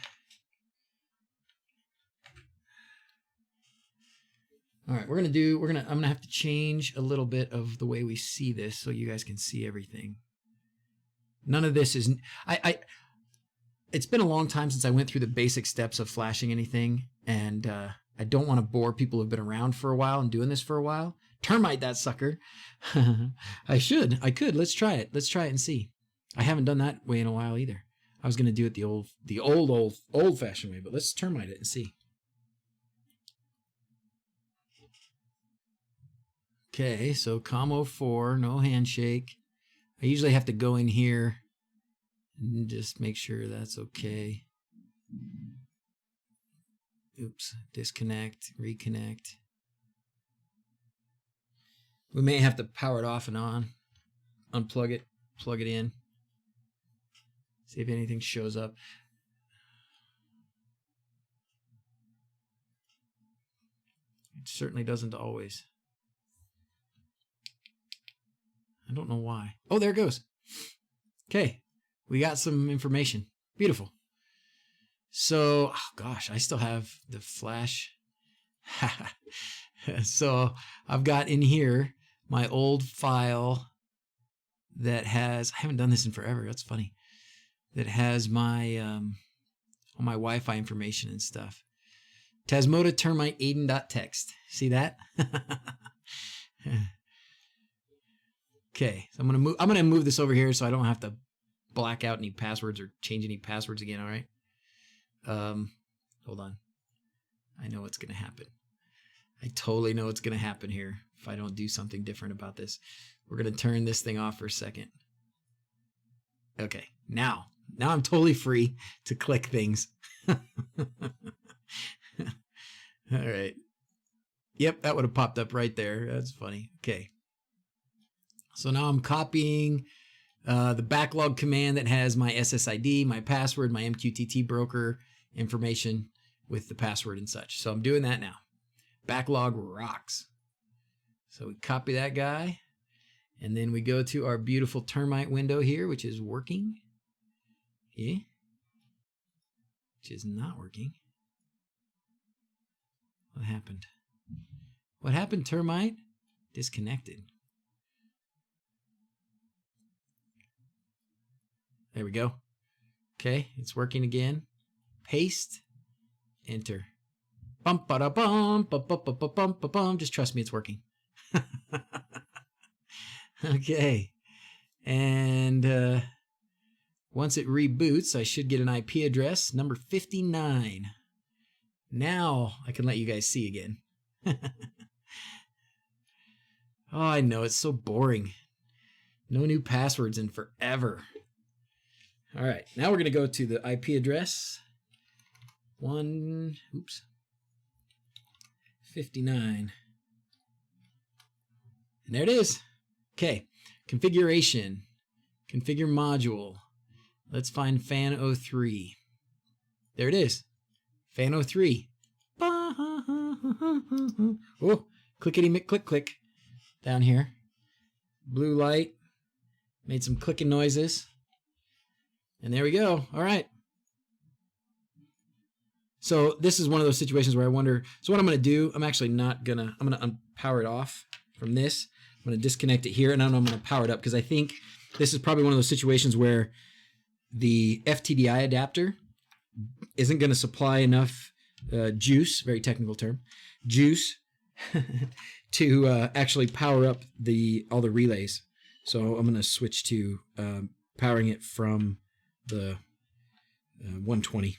I'm gonna have to change a little bit of the way we see this so you guys can see everything. None of this is it's been a long time since I went through the basic steps of flashing anything, and I don't want to bore people who've been around for a while and doing this for a while. Termite that sucker. I could. Let's try it. Let's try it and see. I haven't done that way in a while either. I was going to do it the old-fashioned way, but let's termite it and see. Okay, so COM04, no handshake. I usually have to go in here and just make sure that's okay. Oops, disconnect, reconnect. We may have to power it off and on, unplug it, plug it in. See if anything shows up. It certainly doesn't always. I don't know why. Oh, there it goes. Okay, we got some information. Beautiful. So, oh gosh, I still have the flash So I've got in here my old file that has, I haven't done this in forever. That's funny. That has my, all my Wi-Fi information and stuff. Tasmota termite Aiden.txt. See that? Okay, so I'm gonna move this over here so I don't have to black out any passwords or change any passwords again. All right. Hold on. I know what's gonna happen. I totally know what's gonna happen here if I don't do something different about this. We're gonna turn this thing off for a second. Okay, now I'm totally free to click things. All right. Yep, that would have popped up right there. That's funny. Okay. So now I'm copying the backlog command that has my SSID, my password, my MQTT broker information with the password and such. So I'm doing that now. Backlog rocks. So we copy that guy, and then we go to our beautiful termite window here, which is working. Yeah. Which is not working. What happened? What happened, termite? Disconnected. There we go. Okay, it's working again. Paste. Enter. Bum ba da bum bum bum bum bum bum bum. Just trust me, it's working. Okay, and once it reboots, I should get an IP address number 59. Now I can let you guys see again. Oh, I know, it's so boring. No new passwords in forever. All right, now we're going to go to the IP address. 59. And there it is. Okay, configuration, configure module. Let's find Fan03. There it is, Fan03. Oh, clickety click click down here. Blue light, made some clicking noises. And there we go. All right. So this is one of those situations where I wonder, so what I'm going to do, I'm actually not going to, I'm going to power it off from this. I'm going to disconnect it here, and then I'm going to power it up because I think this is probably one of those situations where the FTDI adapter isn't going to supply enough juice, very technical term, juice, to actually power up all the relays. So I'm going to switch to powering it from the 120.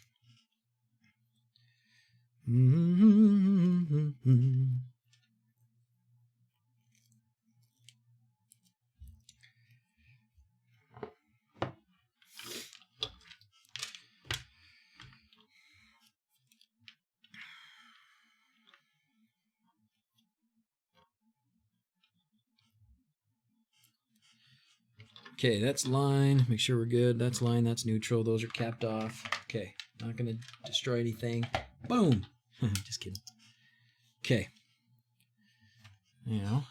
Okay, that's line. Make sure we're good. That's line. That's neutral. Those are capped off. Okay, not going to destroy anything. Boom. Just kidding. Okay. Now,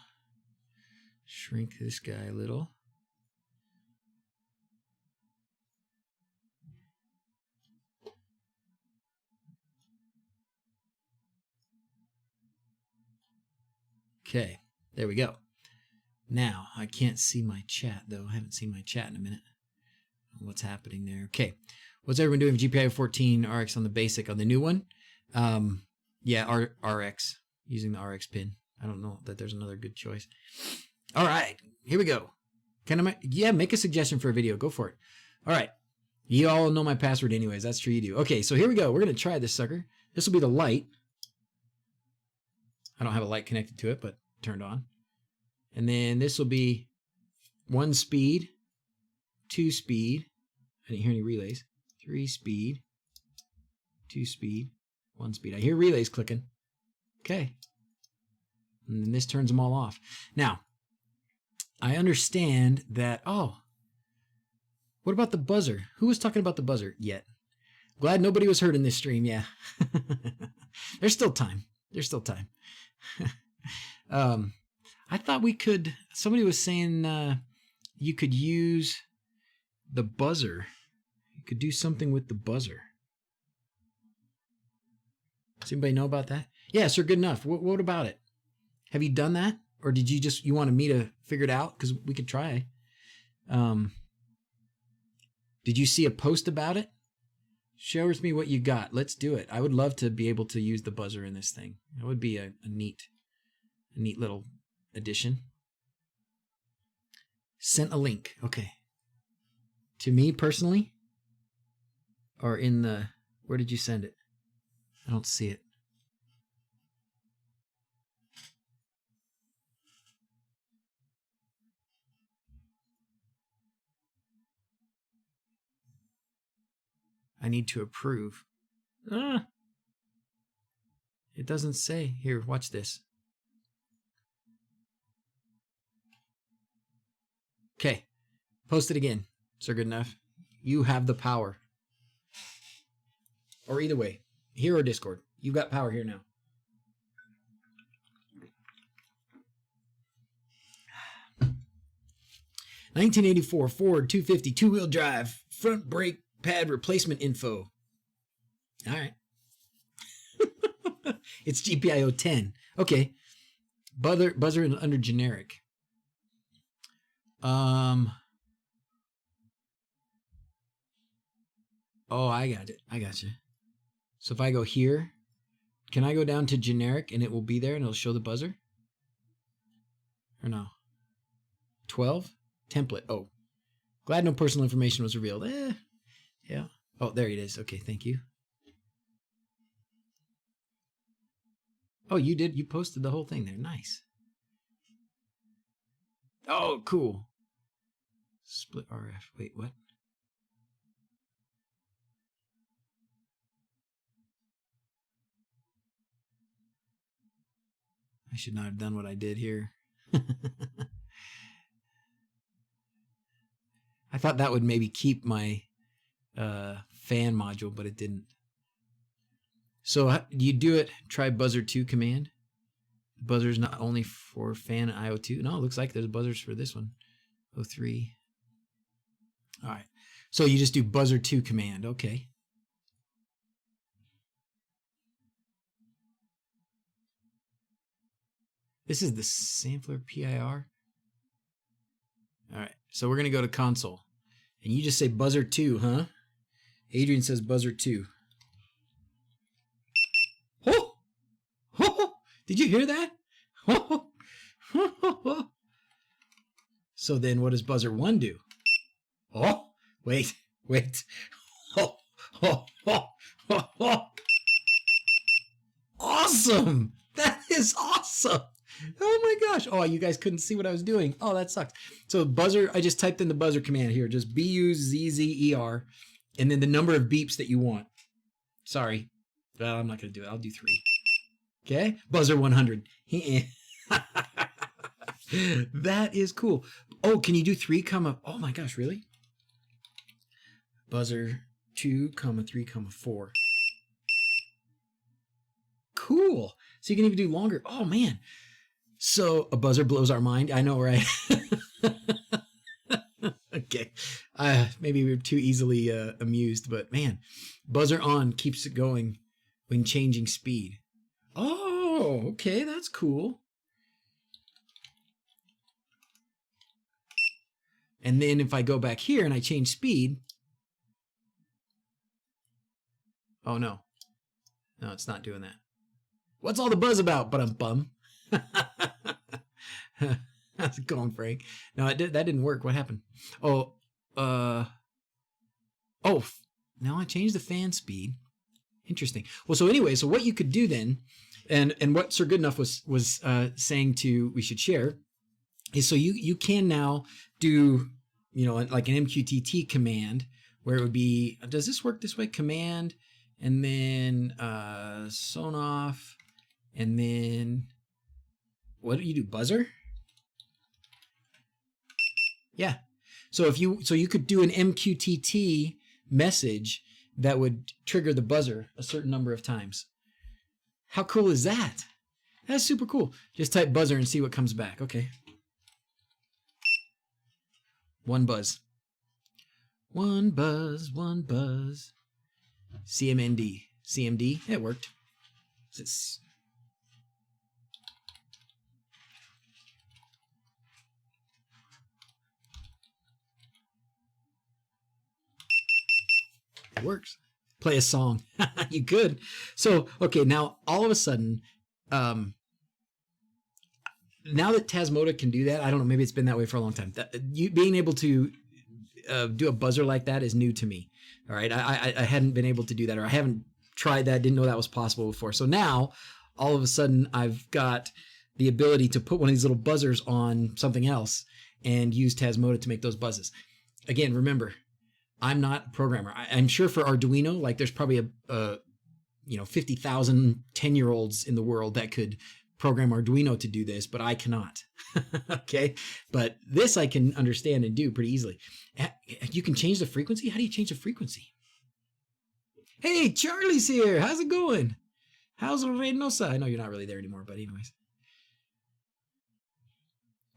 shrink this guy a little. Okay, there we go. Now, I can't see my chat, though. I haven't seen my chat in a minute. What's happening there? Okay. What's everyone doing with GPIO 14 RX on the basic? On the new one? Yeah, RX. Using the RX pin. I don't know that there's another good choice. All right. Here we go. Yeah, make a suggestion for a video. Go for it. All right. You all know my password anyways. That's true you do. Okay, so here we go. We're going to try this sucker. This will be the light. I don't have a light connected to it, but turned on. And then this will be 1 speed, 2 speed. I didn't hear any relays. 3 speed, 2 speed, 1 speed. I hear relays clicking. Okay. And then this turns them all off. Now, I understand that, oh, what about the buzzer? Who was talking about the buzzer yet? Glad nobody was hurt in this stream, yeah. There's still time. There's still time. I thought we could, somebody was saying you could use the buzzer. You could do something with the buzzer. Does anybody know about that? Yeah, sir, good enough. What about it? Have you done that? Or did you wanted me to figure it out? Because we could try. Did you see a post about it? Show me what you got. Let's do it. I would love to be able to use the buzzer in this thing. That would be a neat little addition. Sent a link. Okay. To me personally? Or in the... Where did you send it? I don't see it. I need to approve. Ah! It doesn't say. Here, watch this. Okay. Post it again. Sir, good enough. You have the power. Or either way. Here or Discord. You've got power here now. ...1984 Ford 250 two-wheel drive. Front brake pad replacement info. All right. It's GPIO 10. Okay. Buzzer under generic. Oh, I got it. I got you. So if I go here, can I go down to generic and it will be there and it'll show the buzzer? Or no? 12? Template. Oh. Glad no personal information was revealed. Yeah. Oh, there it is. Okay, thank you. Oh, you did? You posted the whole thing there. Nice. Oh, cool. Split RF. Wait, what? I should not have done what I did here. I thought that would maybe keep my fan module, but it didn't. So you do it, try buzzer 2 command. The buzzer's not only for fan IO2. No, it looks like there's buzzers for this one. 03. All right. So you just do buzzer 2 command. Okay. This is the sampler PIR. All right. So we're going to go to console. And you just say buzzer 2, huh? Adrian says buzzer 2. Oh! Oh! Did you hear that? Oh! So then what does buzzer 1 do? Oh! Wait. Oh! Oh! Oh! Oh! Oh! Awesome! That is awesome! Oh my gosh. Oh, you guys couldn't see what I was doing. Oh, that sucks. So buzzer, I just typed in the buzzer command here. Just BUZZER. And then the number of beeps that you want. Sorry. Well, I'm not going to do it. I'll do 3. Okay. Buzzer 100. That is cool. Oh, can you do 3, oh my gosh, really? Buzzer 2, 3, 4. Cool. So you can even do longer. Oh, man. So a buzzer blows our mind. I know, right? Okay. Maybe we're too easily amused, but man, buzzer on keeps it going when changing speed. Oh, okay. That's cool. And then if I go back here and I change speed. Oh, no. No, it's not doing that. What's all the buzz about? But I'm bum. How's it going, Frank? No, that didn't work. What happened? Oh, no, I changed the fan speed. Interesting. Well, so anyway, so what you could do then, and what Sir Goodenough was saying we should share, is so you can now do, like an MQTT command where it would be, does this work this way? Command, and then Sonoff, and then what do you do? Buzzer? Yeah. So you could do an MQTT message that would trigger the buzzer a certain number of times. How cool is that? That's super cool. Just type buzzer and see what comes back. Okay. 1 buzz. 1 buzz, 1 buzz. CMND. CMD. It worked. It's, it works. Play a song. You could. So, okay, now all of a sudden, now that Tasmota can do that, I don't know, maybe it's been that way for a long time. You being able to do a buzzer like that is new to me. All right, I hadn't been able to do that, or I haven't tried that, didn't know that was possible before. So now, all of a sudden, I've got the ability to put one of these little buzzers on something else and use Tasmota to make those buzzes. Again, remember, I'm not a programmer. I'm sure for Arduino, like there's probably 50,000 10-year-olds in the world that could program Arduino to do this, but I cannot. Okay, but this I can understand and do pretty easily. You can change the frequency. How do you change the frequency? Hey, Charlie's here. How's it going? How's Reynosa? I know you're not really there anymore, but anyways.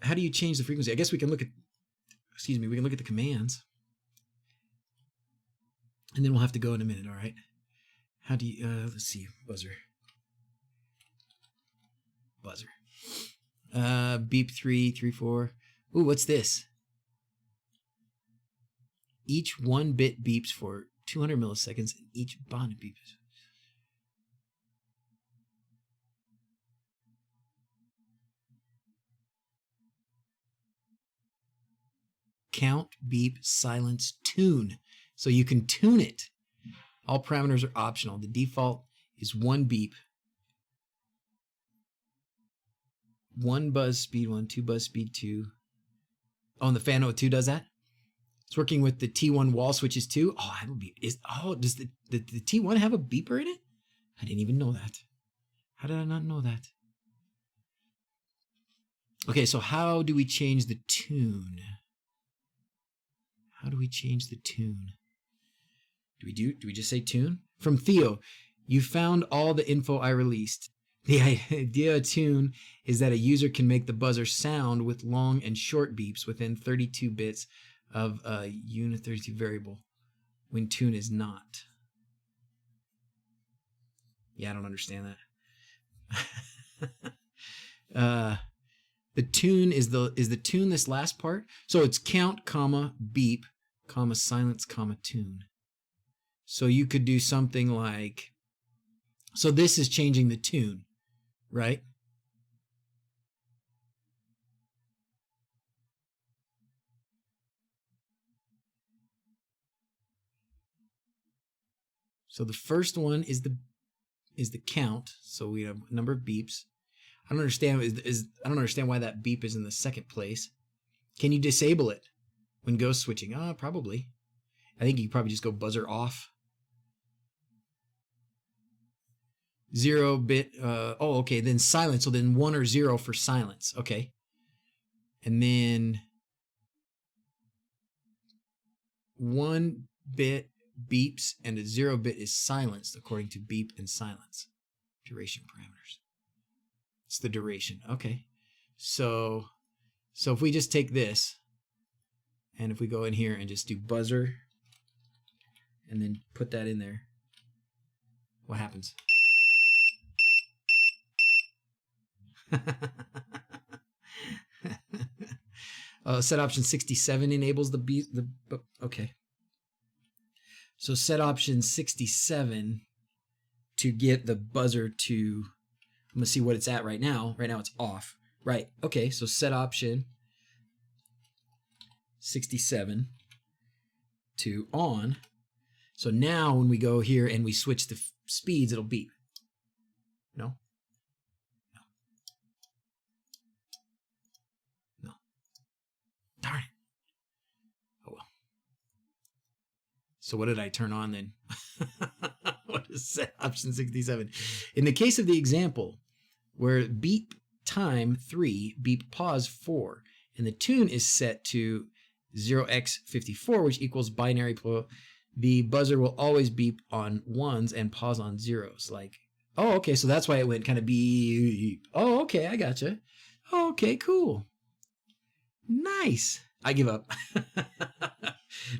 How do you change the frequency? I guess we can look at, we can look at the commands. And then we'll have to go in a minute, all right? How do you, let's see, buzzer. Beep 3, 3, 4. Ooh, what's this? Each 1 bit beeps for 200 milliseconds, and each bond beeps. Count, beep, silence, tune. So you can tune it. All parameters are optional. The default is 1 beep. 1 buzz speed 1, 2 buzz speed 2. Oh, and the Fan02 does that? It's working with the T1 wall switches too. Oh, I don't be, does the T1 have a beeper in it? I didn't even know that. How did I not know that? Okay, so how do we change the tune? How do we change the tune? Do we just say tune? From Theo, you found all the info I released. The idea of tune is that a user can make the buzzer sound with long and short beeps within 32 bits of a unit 32 variable when tune is not. Yeah, I don't understand that. The tune is the tune this last part. So it's count, comma, beep, comma, silence, comma, tune. So you could do something like, so this is changing the tune, right? So the first one is the count. So we have a number of beeps. I don't understand I don't understand why that beep is in the second place. Can you disable it when ghost switching? Probably. I think you probably just go buzzer off. 0 bit. Okay. Then silence. So then 1 or 0 for silence. Okay. And then 1 bit beeps and a 0 bit is silenced according to beep and silence. Duration parameters. It's the duration. Okay. So if we just take this and if we go in here and just do buzzer and then put that in there, what happens? Set option 67 enables the beep. Okay. So set option 67 to get the buzzer to, I'm going to see what it's at right now. Right now it's off. Right. Okay. So set option 67 to on. So now when we go here and we switch the speeds, it'll beep. No? No. Darn it. Oh well. So what did I turn on then? What is set option 67? In the case of the example where beep time 3, beep pause 4, and the tune is set to 0x54, which equals binary, the buzzer will always beep on 1s and pause on 0s. Like, oh, okay, so that's why it went kind of beep. Oh, okay, I gotcha. Oh, okay, cool. Nice. I give up.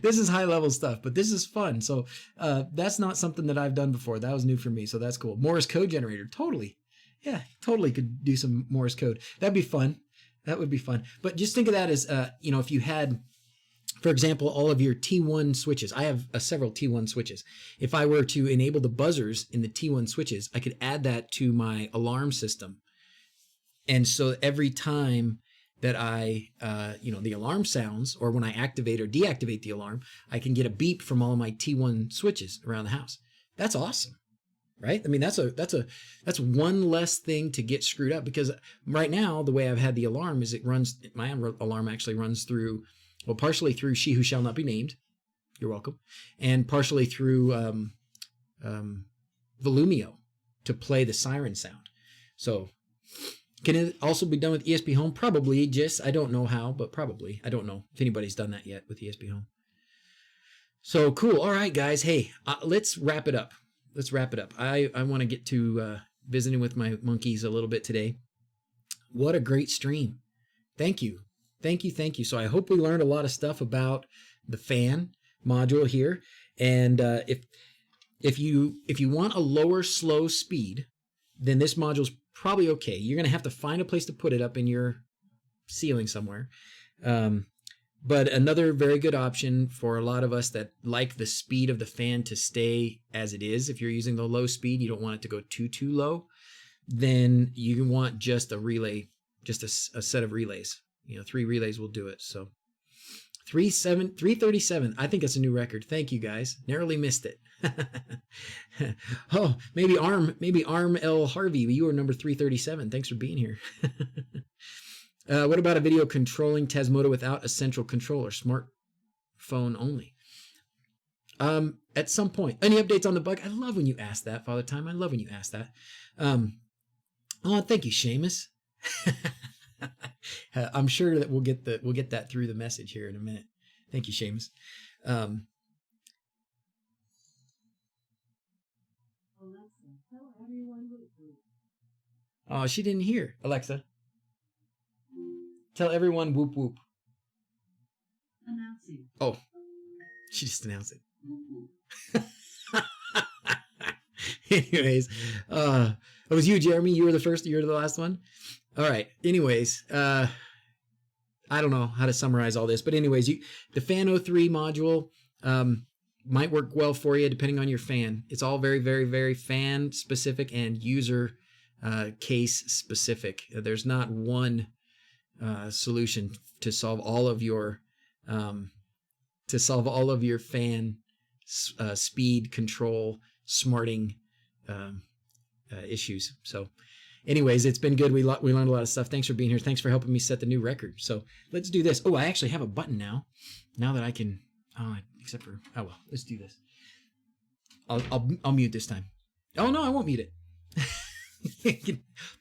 This is high level stuff, but this is fun. So that's not something that I've done before. That was new for me. So that's cool. Morse code generator. Totally. Yeah, totally could do some Morse code. That'd be fun. That would be fun. But just think of that as, if you had, for example, all of your T1 switches. I have several T1 switches. If I were to enable the buzzers in the T1 switches, I could add that to my alarm system. And so every time that I, the alarm sounds, or when I activate or deactivate the alarm, I can get a beep from all of my T1 switches around the house. That's awesome, right? I mean, that's one less thing to get screwed up, because right now the way I've had the alarm is my alarm actually runs through, well, partially through She Who Shall Not Be Named. You're welcome. And partially through Volumio to play the siren sound. So can it also be done with ESP Home? Probably, I don't know how, but probably. I don't know if anybody's done that yet with ESP Home. So cool. All right, guys. Hey, let's wrap it up. I want to get to visiting with my monkeys a little bit today. What a great stream. Thank you. So I hope we learned a lot of stuff about the fan module here. And if you want a lower slow speed, then this module's probably okay. You're going to have to find a place to put it up in your ceiling somewhere. But another very good option for a lot of us that like the speed of the fan to stay as it is, if you're using the low speed, you don't want it to go too low, then you want just a relay, just a set of relays. 3 relays will do it. So 337. I think that's a new record. Thank you, guys. Narrowly missed it. Oh, maybe Arm L Harvey. You were number 337. Thanks for being here. What about a video controlling Tasmota without a central controller, smartphone only? At some point. Any updates on the bug? I love when you ask that, Father Time. I love when you ask that. Oh, thank you, Seamus. I'm sure that we'll get that through the message here in a minute. Thank you, Seamus. Oh, she didn't hear. Alexa, tell everyone whoop whoop. Announcing. Oh, she just announced it. Anyways, it was you, Jeremy. You were the first. You were the last one. All right. Anyways, I don't know how to summarize all this, but anyways, the Fan03 module might work well for you depending on your fan. It's all very, very, very fan specific and user case specific. There's not one solution to solve all of your fan speed control smarting issues. So anyways, it's been good. We learned a lot of stuff. Thanks for being here. Thanks for helping me set the new record. So let's do this. Oh, I actually have a button now that I can, except for, oh well, let's do this. I'll mute this time. Oh no, I won't mute it.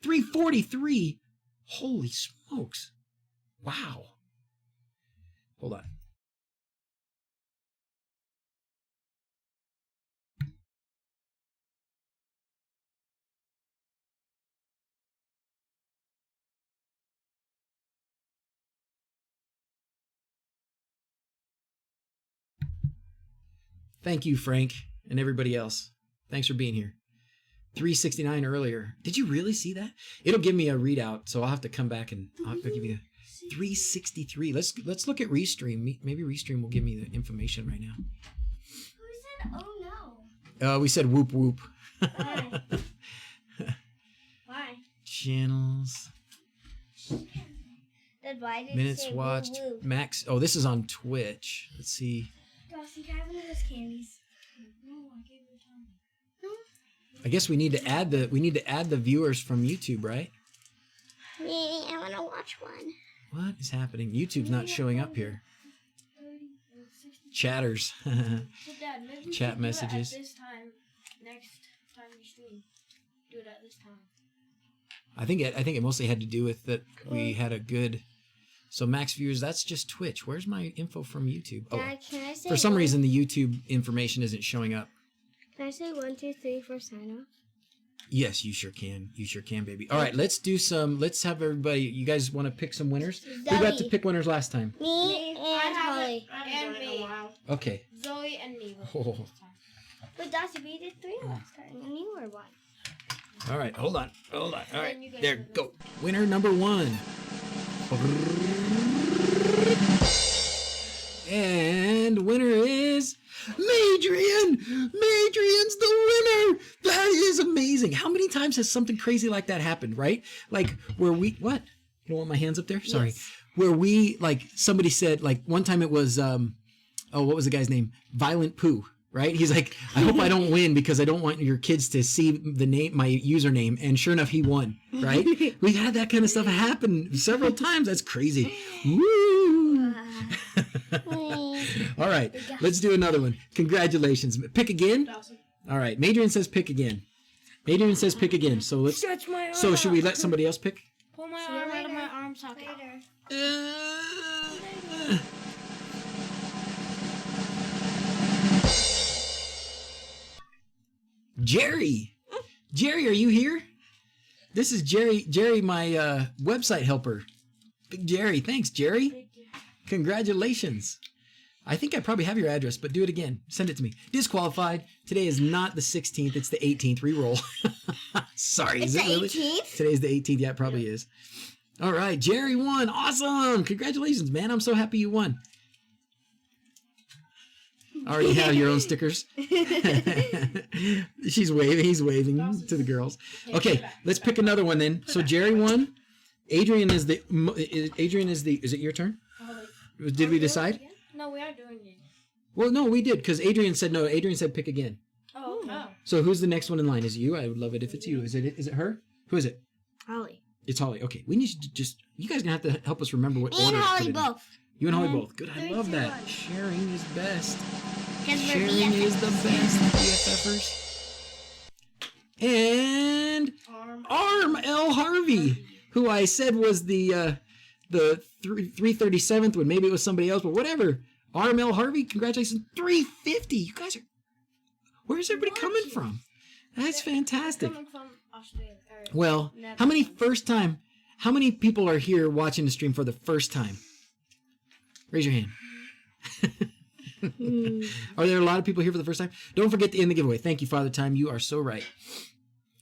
343. Holy smokes. Wow. Hold on. Thank you, Frank, and everybody else. Thanks for being here. 369 earlier. Did you really see that? It'll give me a readout, so I'll have to come back and I'll give you 363. Let's look at Restream. Maybe Restream will give me the information right now. Who said oh no? We said whoop whoop. Why? Why? Channels. Then why did Minutes you say watched. woo woo? Max. Oh, this is on Twitch. Let's see. Dawson, can I have one of those candies? No, I gave you time. No. I guess we need to add the viewers from YouTube, right? I want to watch one. What is happening? YouTube's not showing up here. Chatters. So Dad, maybe Chat messages. Do it at this time, next time you stream. Do it at this time. I think it mostly had to do with that we had a good. So max viewers, that's just Twitch. Where's my info from YouTube? Oh, Dad, can I say for some reason the YouTube information isn't showing up. Can I say 1, 2, 3 for sign off? Yes, you sure can. You sure can, baby. All right, let's have everybody. You guys want to pick some winners? Who got to pick winners last time? Me Zoe and me. Okay. Zoe and me. Oh. But Darcy, we did 3 last time, and you were 1. All right, hold on. All then right, you guys there, will go. Winner number 1. And winner is Madrian. Madrian's the winner. That is amazing. How many times has something crazy like that happened, right? Like where we, what? You don't want my hands up there? Sorry. Yes. Where we, like somebody said, like one time it was, what was the guy's name? Violent Pooh. Right? He's like, I hope I don't win because I don't want your kids to see the name, my username. And sure enough, he won. Right? We've had that kind of stuff happen several times. That's crazy. Woo! All right, let's do another one. Congratulations. Pick again. All right. Madrian says pick again. Madrian says pick again. So let's. Stretch my arm. So should we let somebody else pick? Pull my arm out of my arm socket. Jerry, are you here? This is Jerry, my website helper. Big Jerry. Thanks, Jerry. Congratulations. I think I probably have your address, but do it again. Send it to me. Disqualified. Today is not the 16th. It's the 18th. Reroll. Sorry. It's is it the really? 18th? Today's the 18th. Yeah, it probably is. All right. Jerry won. Awesome. Congratulations, man. I'm so happy you won. Already have your own stickers. She's waving. He's waving to the girls. Okay, let's pick another one then. So Jerry won. Adrian is the. Is it your turn? Did we decide? No, we are doing it. Well, no, we did because Adrian said no. Adrian said pick again. Oh, no. So who's the next one in line? Is it you? I would love it if it's you. Is it her? Who is it? Holly. It's Holly. Okay, we need to just. You guys gonna have to help us remember what order. And to Holly put it in. both. You and Holly both. Good. I 3, love 2, that. 1. Sharing is best. Because we're Sharing is the BFFs. best, BFFers. And Arm L. Harvey, who I said was the 337th one. Maybe it was somebody else, but whatever. Arm L. Harvey, congratulations. 350. You guys are. Where's everybody coming from? That's fantastic. Coming from Australia. Well, how many people are here watching the stream for the first time? Raise your hand. Are there a lot of people here for the first time? Don't forget to end the giveaway. Thank you, Father Time. You are so right.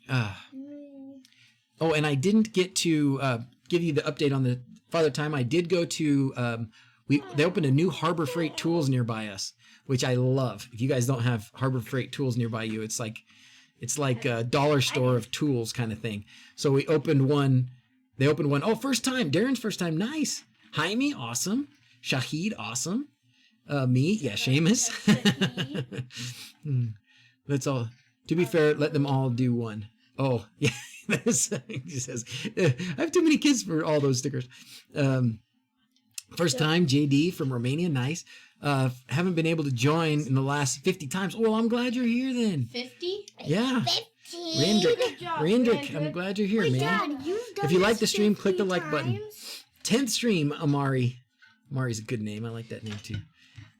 Oh, and I didn't get to give you the update on the Father Time. I did go to they opened a new Harbor Freight Tools nearby us, which I love. If you guys don't have Harbor Freight Tools nearby you, it's like a dollar store of tools kind of thing. So we opened one. They opened one. Oh, first time. Darren's first time. Nice. Jaime, awesome. Shahid, awesome. Me, yeah, Seamus. Let's all, to be fair, let them all do one. Oh, yeah. He says, I have too many kids for all those stickers. First time, JD from Romania, nice. Haven't been able to join in the last 50 times. Well, I'm glad you're here then. 50? Yeah. 50. Randrick, I'm glad you're here, man. Dad, if you like the stream, click the like button. 10th stream, Amari. Amari's a good name. I like that name too.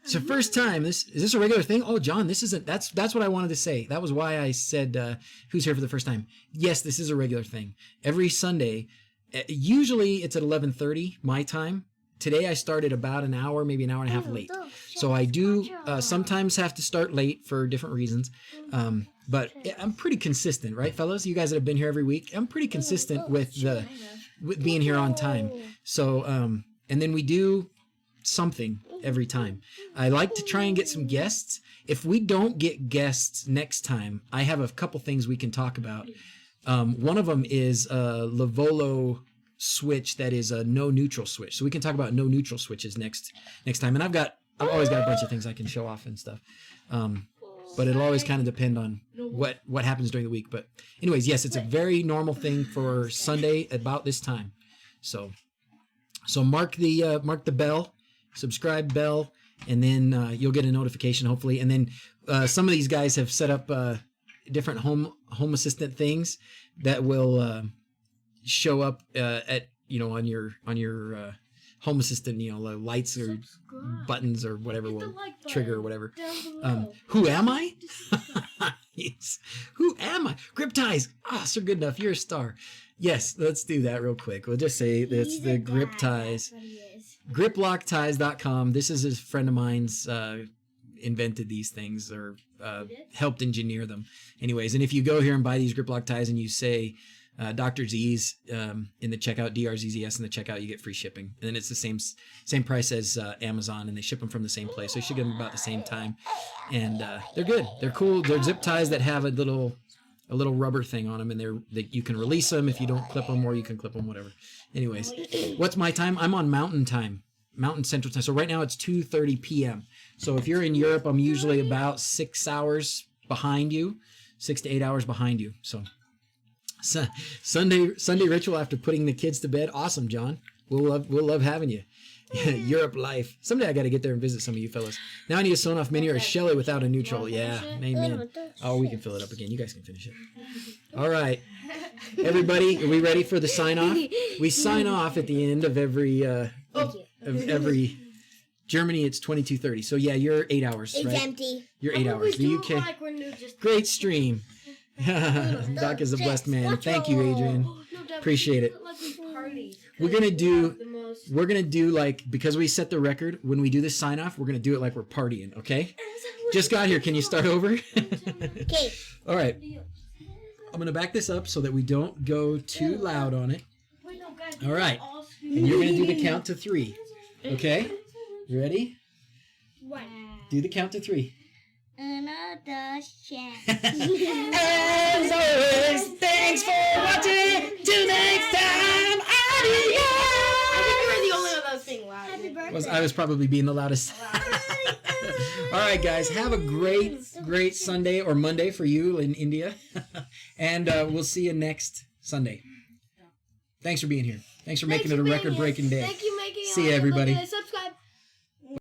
It's your first time. Is this a regular thing? Oh, John, this isn't. That's what I wanted to say. That was why I said who's here for the first time. Yes, this is a regular thing. Every Sunday, usually it's at 11:30 my time. Today I started about an hour, maybe an hour and a half late. So I do sometimes have to start late for different reasons. But I'm pretty consistent, right, fellas? You guys that have been here every week, I'm pretty consistent with being here on time. So and then we do something every time. I like to try and get some guests. If we don't get guests next time, I have a couple things we can talk about. One of them is a Lavolo switch that is a no neutral switch. So we can talk about no neutral switches next time. And I've always got a bunch of things I can show off and stuff. But it'll always kind of depend on what happens during the week. But anyways, yes, it's a very normal thing for Sunday about this time. So mark the bell, subscribe bell, and then you'll get a notification hopefully. And then some of these guys have set up different home assistant things that will show up at on your home assistant, lights or buttons or whatever will trigger or whatever. Who am I? Yes. Who am I? Grip ties. Sir Goodenough, you're a star. Yes, let's do that real quick. We'll just say that's the grip ties. Griplockties.com. This is a friend of mine's invented these things or helped engineer them. Anyways, and if you go here and buy these Griplock ties and you say DrZzs in the checkout, DrZzs in the checkout, you get free shipping. And then it's the same price as Amazon, and they ship them from the same place. So you should get them about the same time. And they're good. They're cool. They're zip ties that have a little rubber thing on them, and you can release them if you don't clip them, or you can clip them, whatever. Anyways, what's my time? I'm on Mountain Time, Mountain Central Time. So right now it's 2:30 p.m. So if you're in Europe, I'm usually about 6 hours behind you, 6 to 8 hours behind you. So Sunday ritual after putting the kids to bed. Awesome, John. We'll love having you. Europe life. Someday I got to get there and visit some of you fellas. Now I need a Sonoff Mini or a Shelly without a neutral. Yeah, amen. Oh, we can fill it up again. You guys can finish it. All right, everybody, are we ready for the sign off? We sign off at the end of every Germany. It's 22:30. So yeah, you're 8 hours. It's right? empty. You're 8 hours. The UK. Great stream. Doc is a blessed man. Thank you, Adrian. Appreciate it. We're gonna do like, because we set the record, when we do this sign off, we're gonna do it like we're partying, okay? Just got here. Can you start over? Okay. All right. I'm gonna back this up so that we don't go too loud on it. All right. And you're gonna do the count to 3. Okay? You ready? Do the count to 3. Another chance. As always, thanks for watching. Till next time, adios. I think you were the only one that was being loud. Happy birthday. I was probably being the loudest. All right, guys, have a great Sunday or Monday for you in India. And we'll see you next Sunday. Thanks for being here. Thanks for making it a record-breaking day. Thank you, making it. See you, everybody.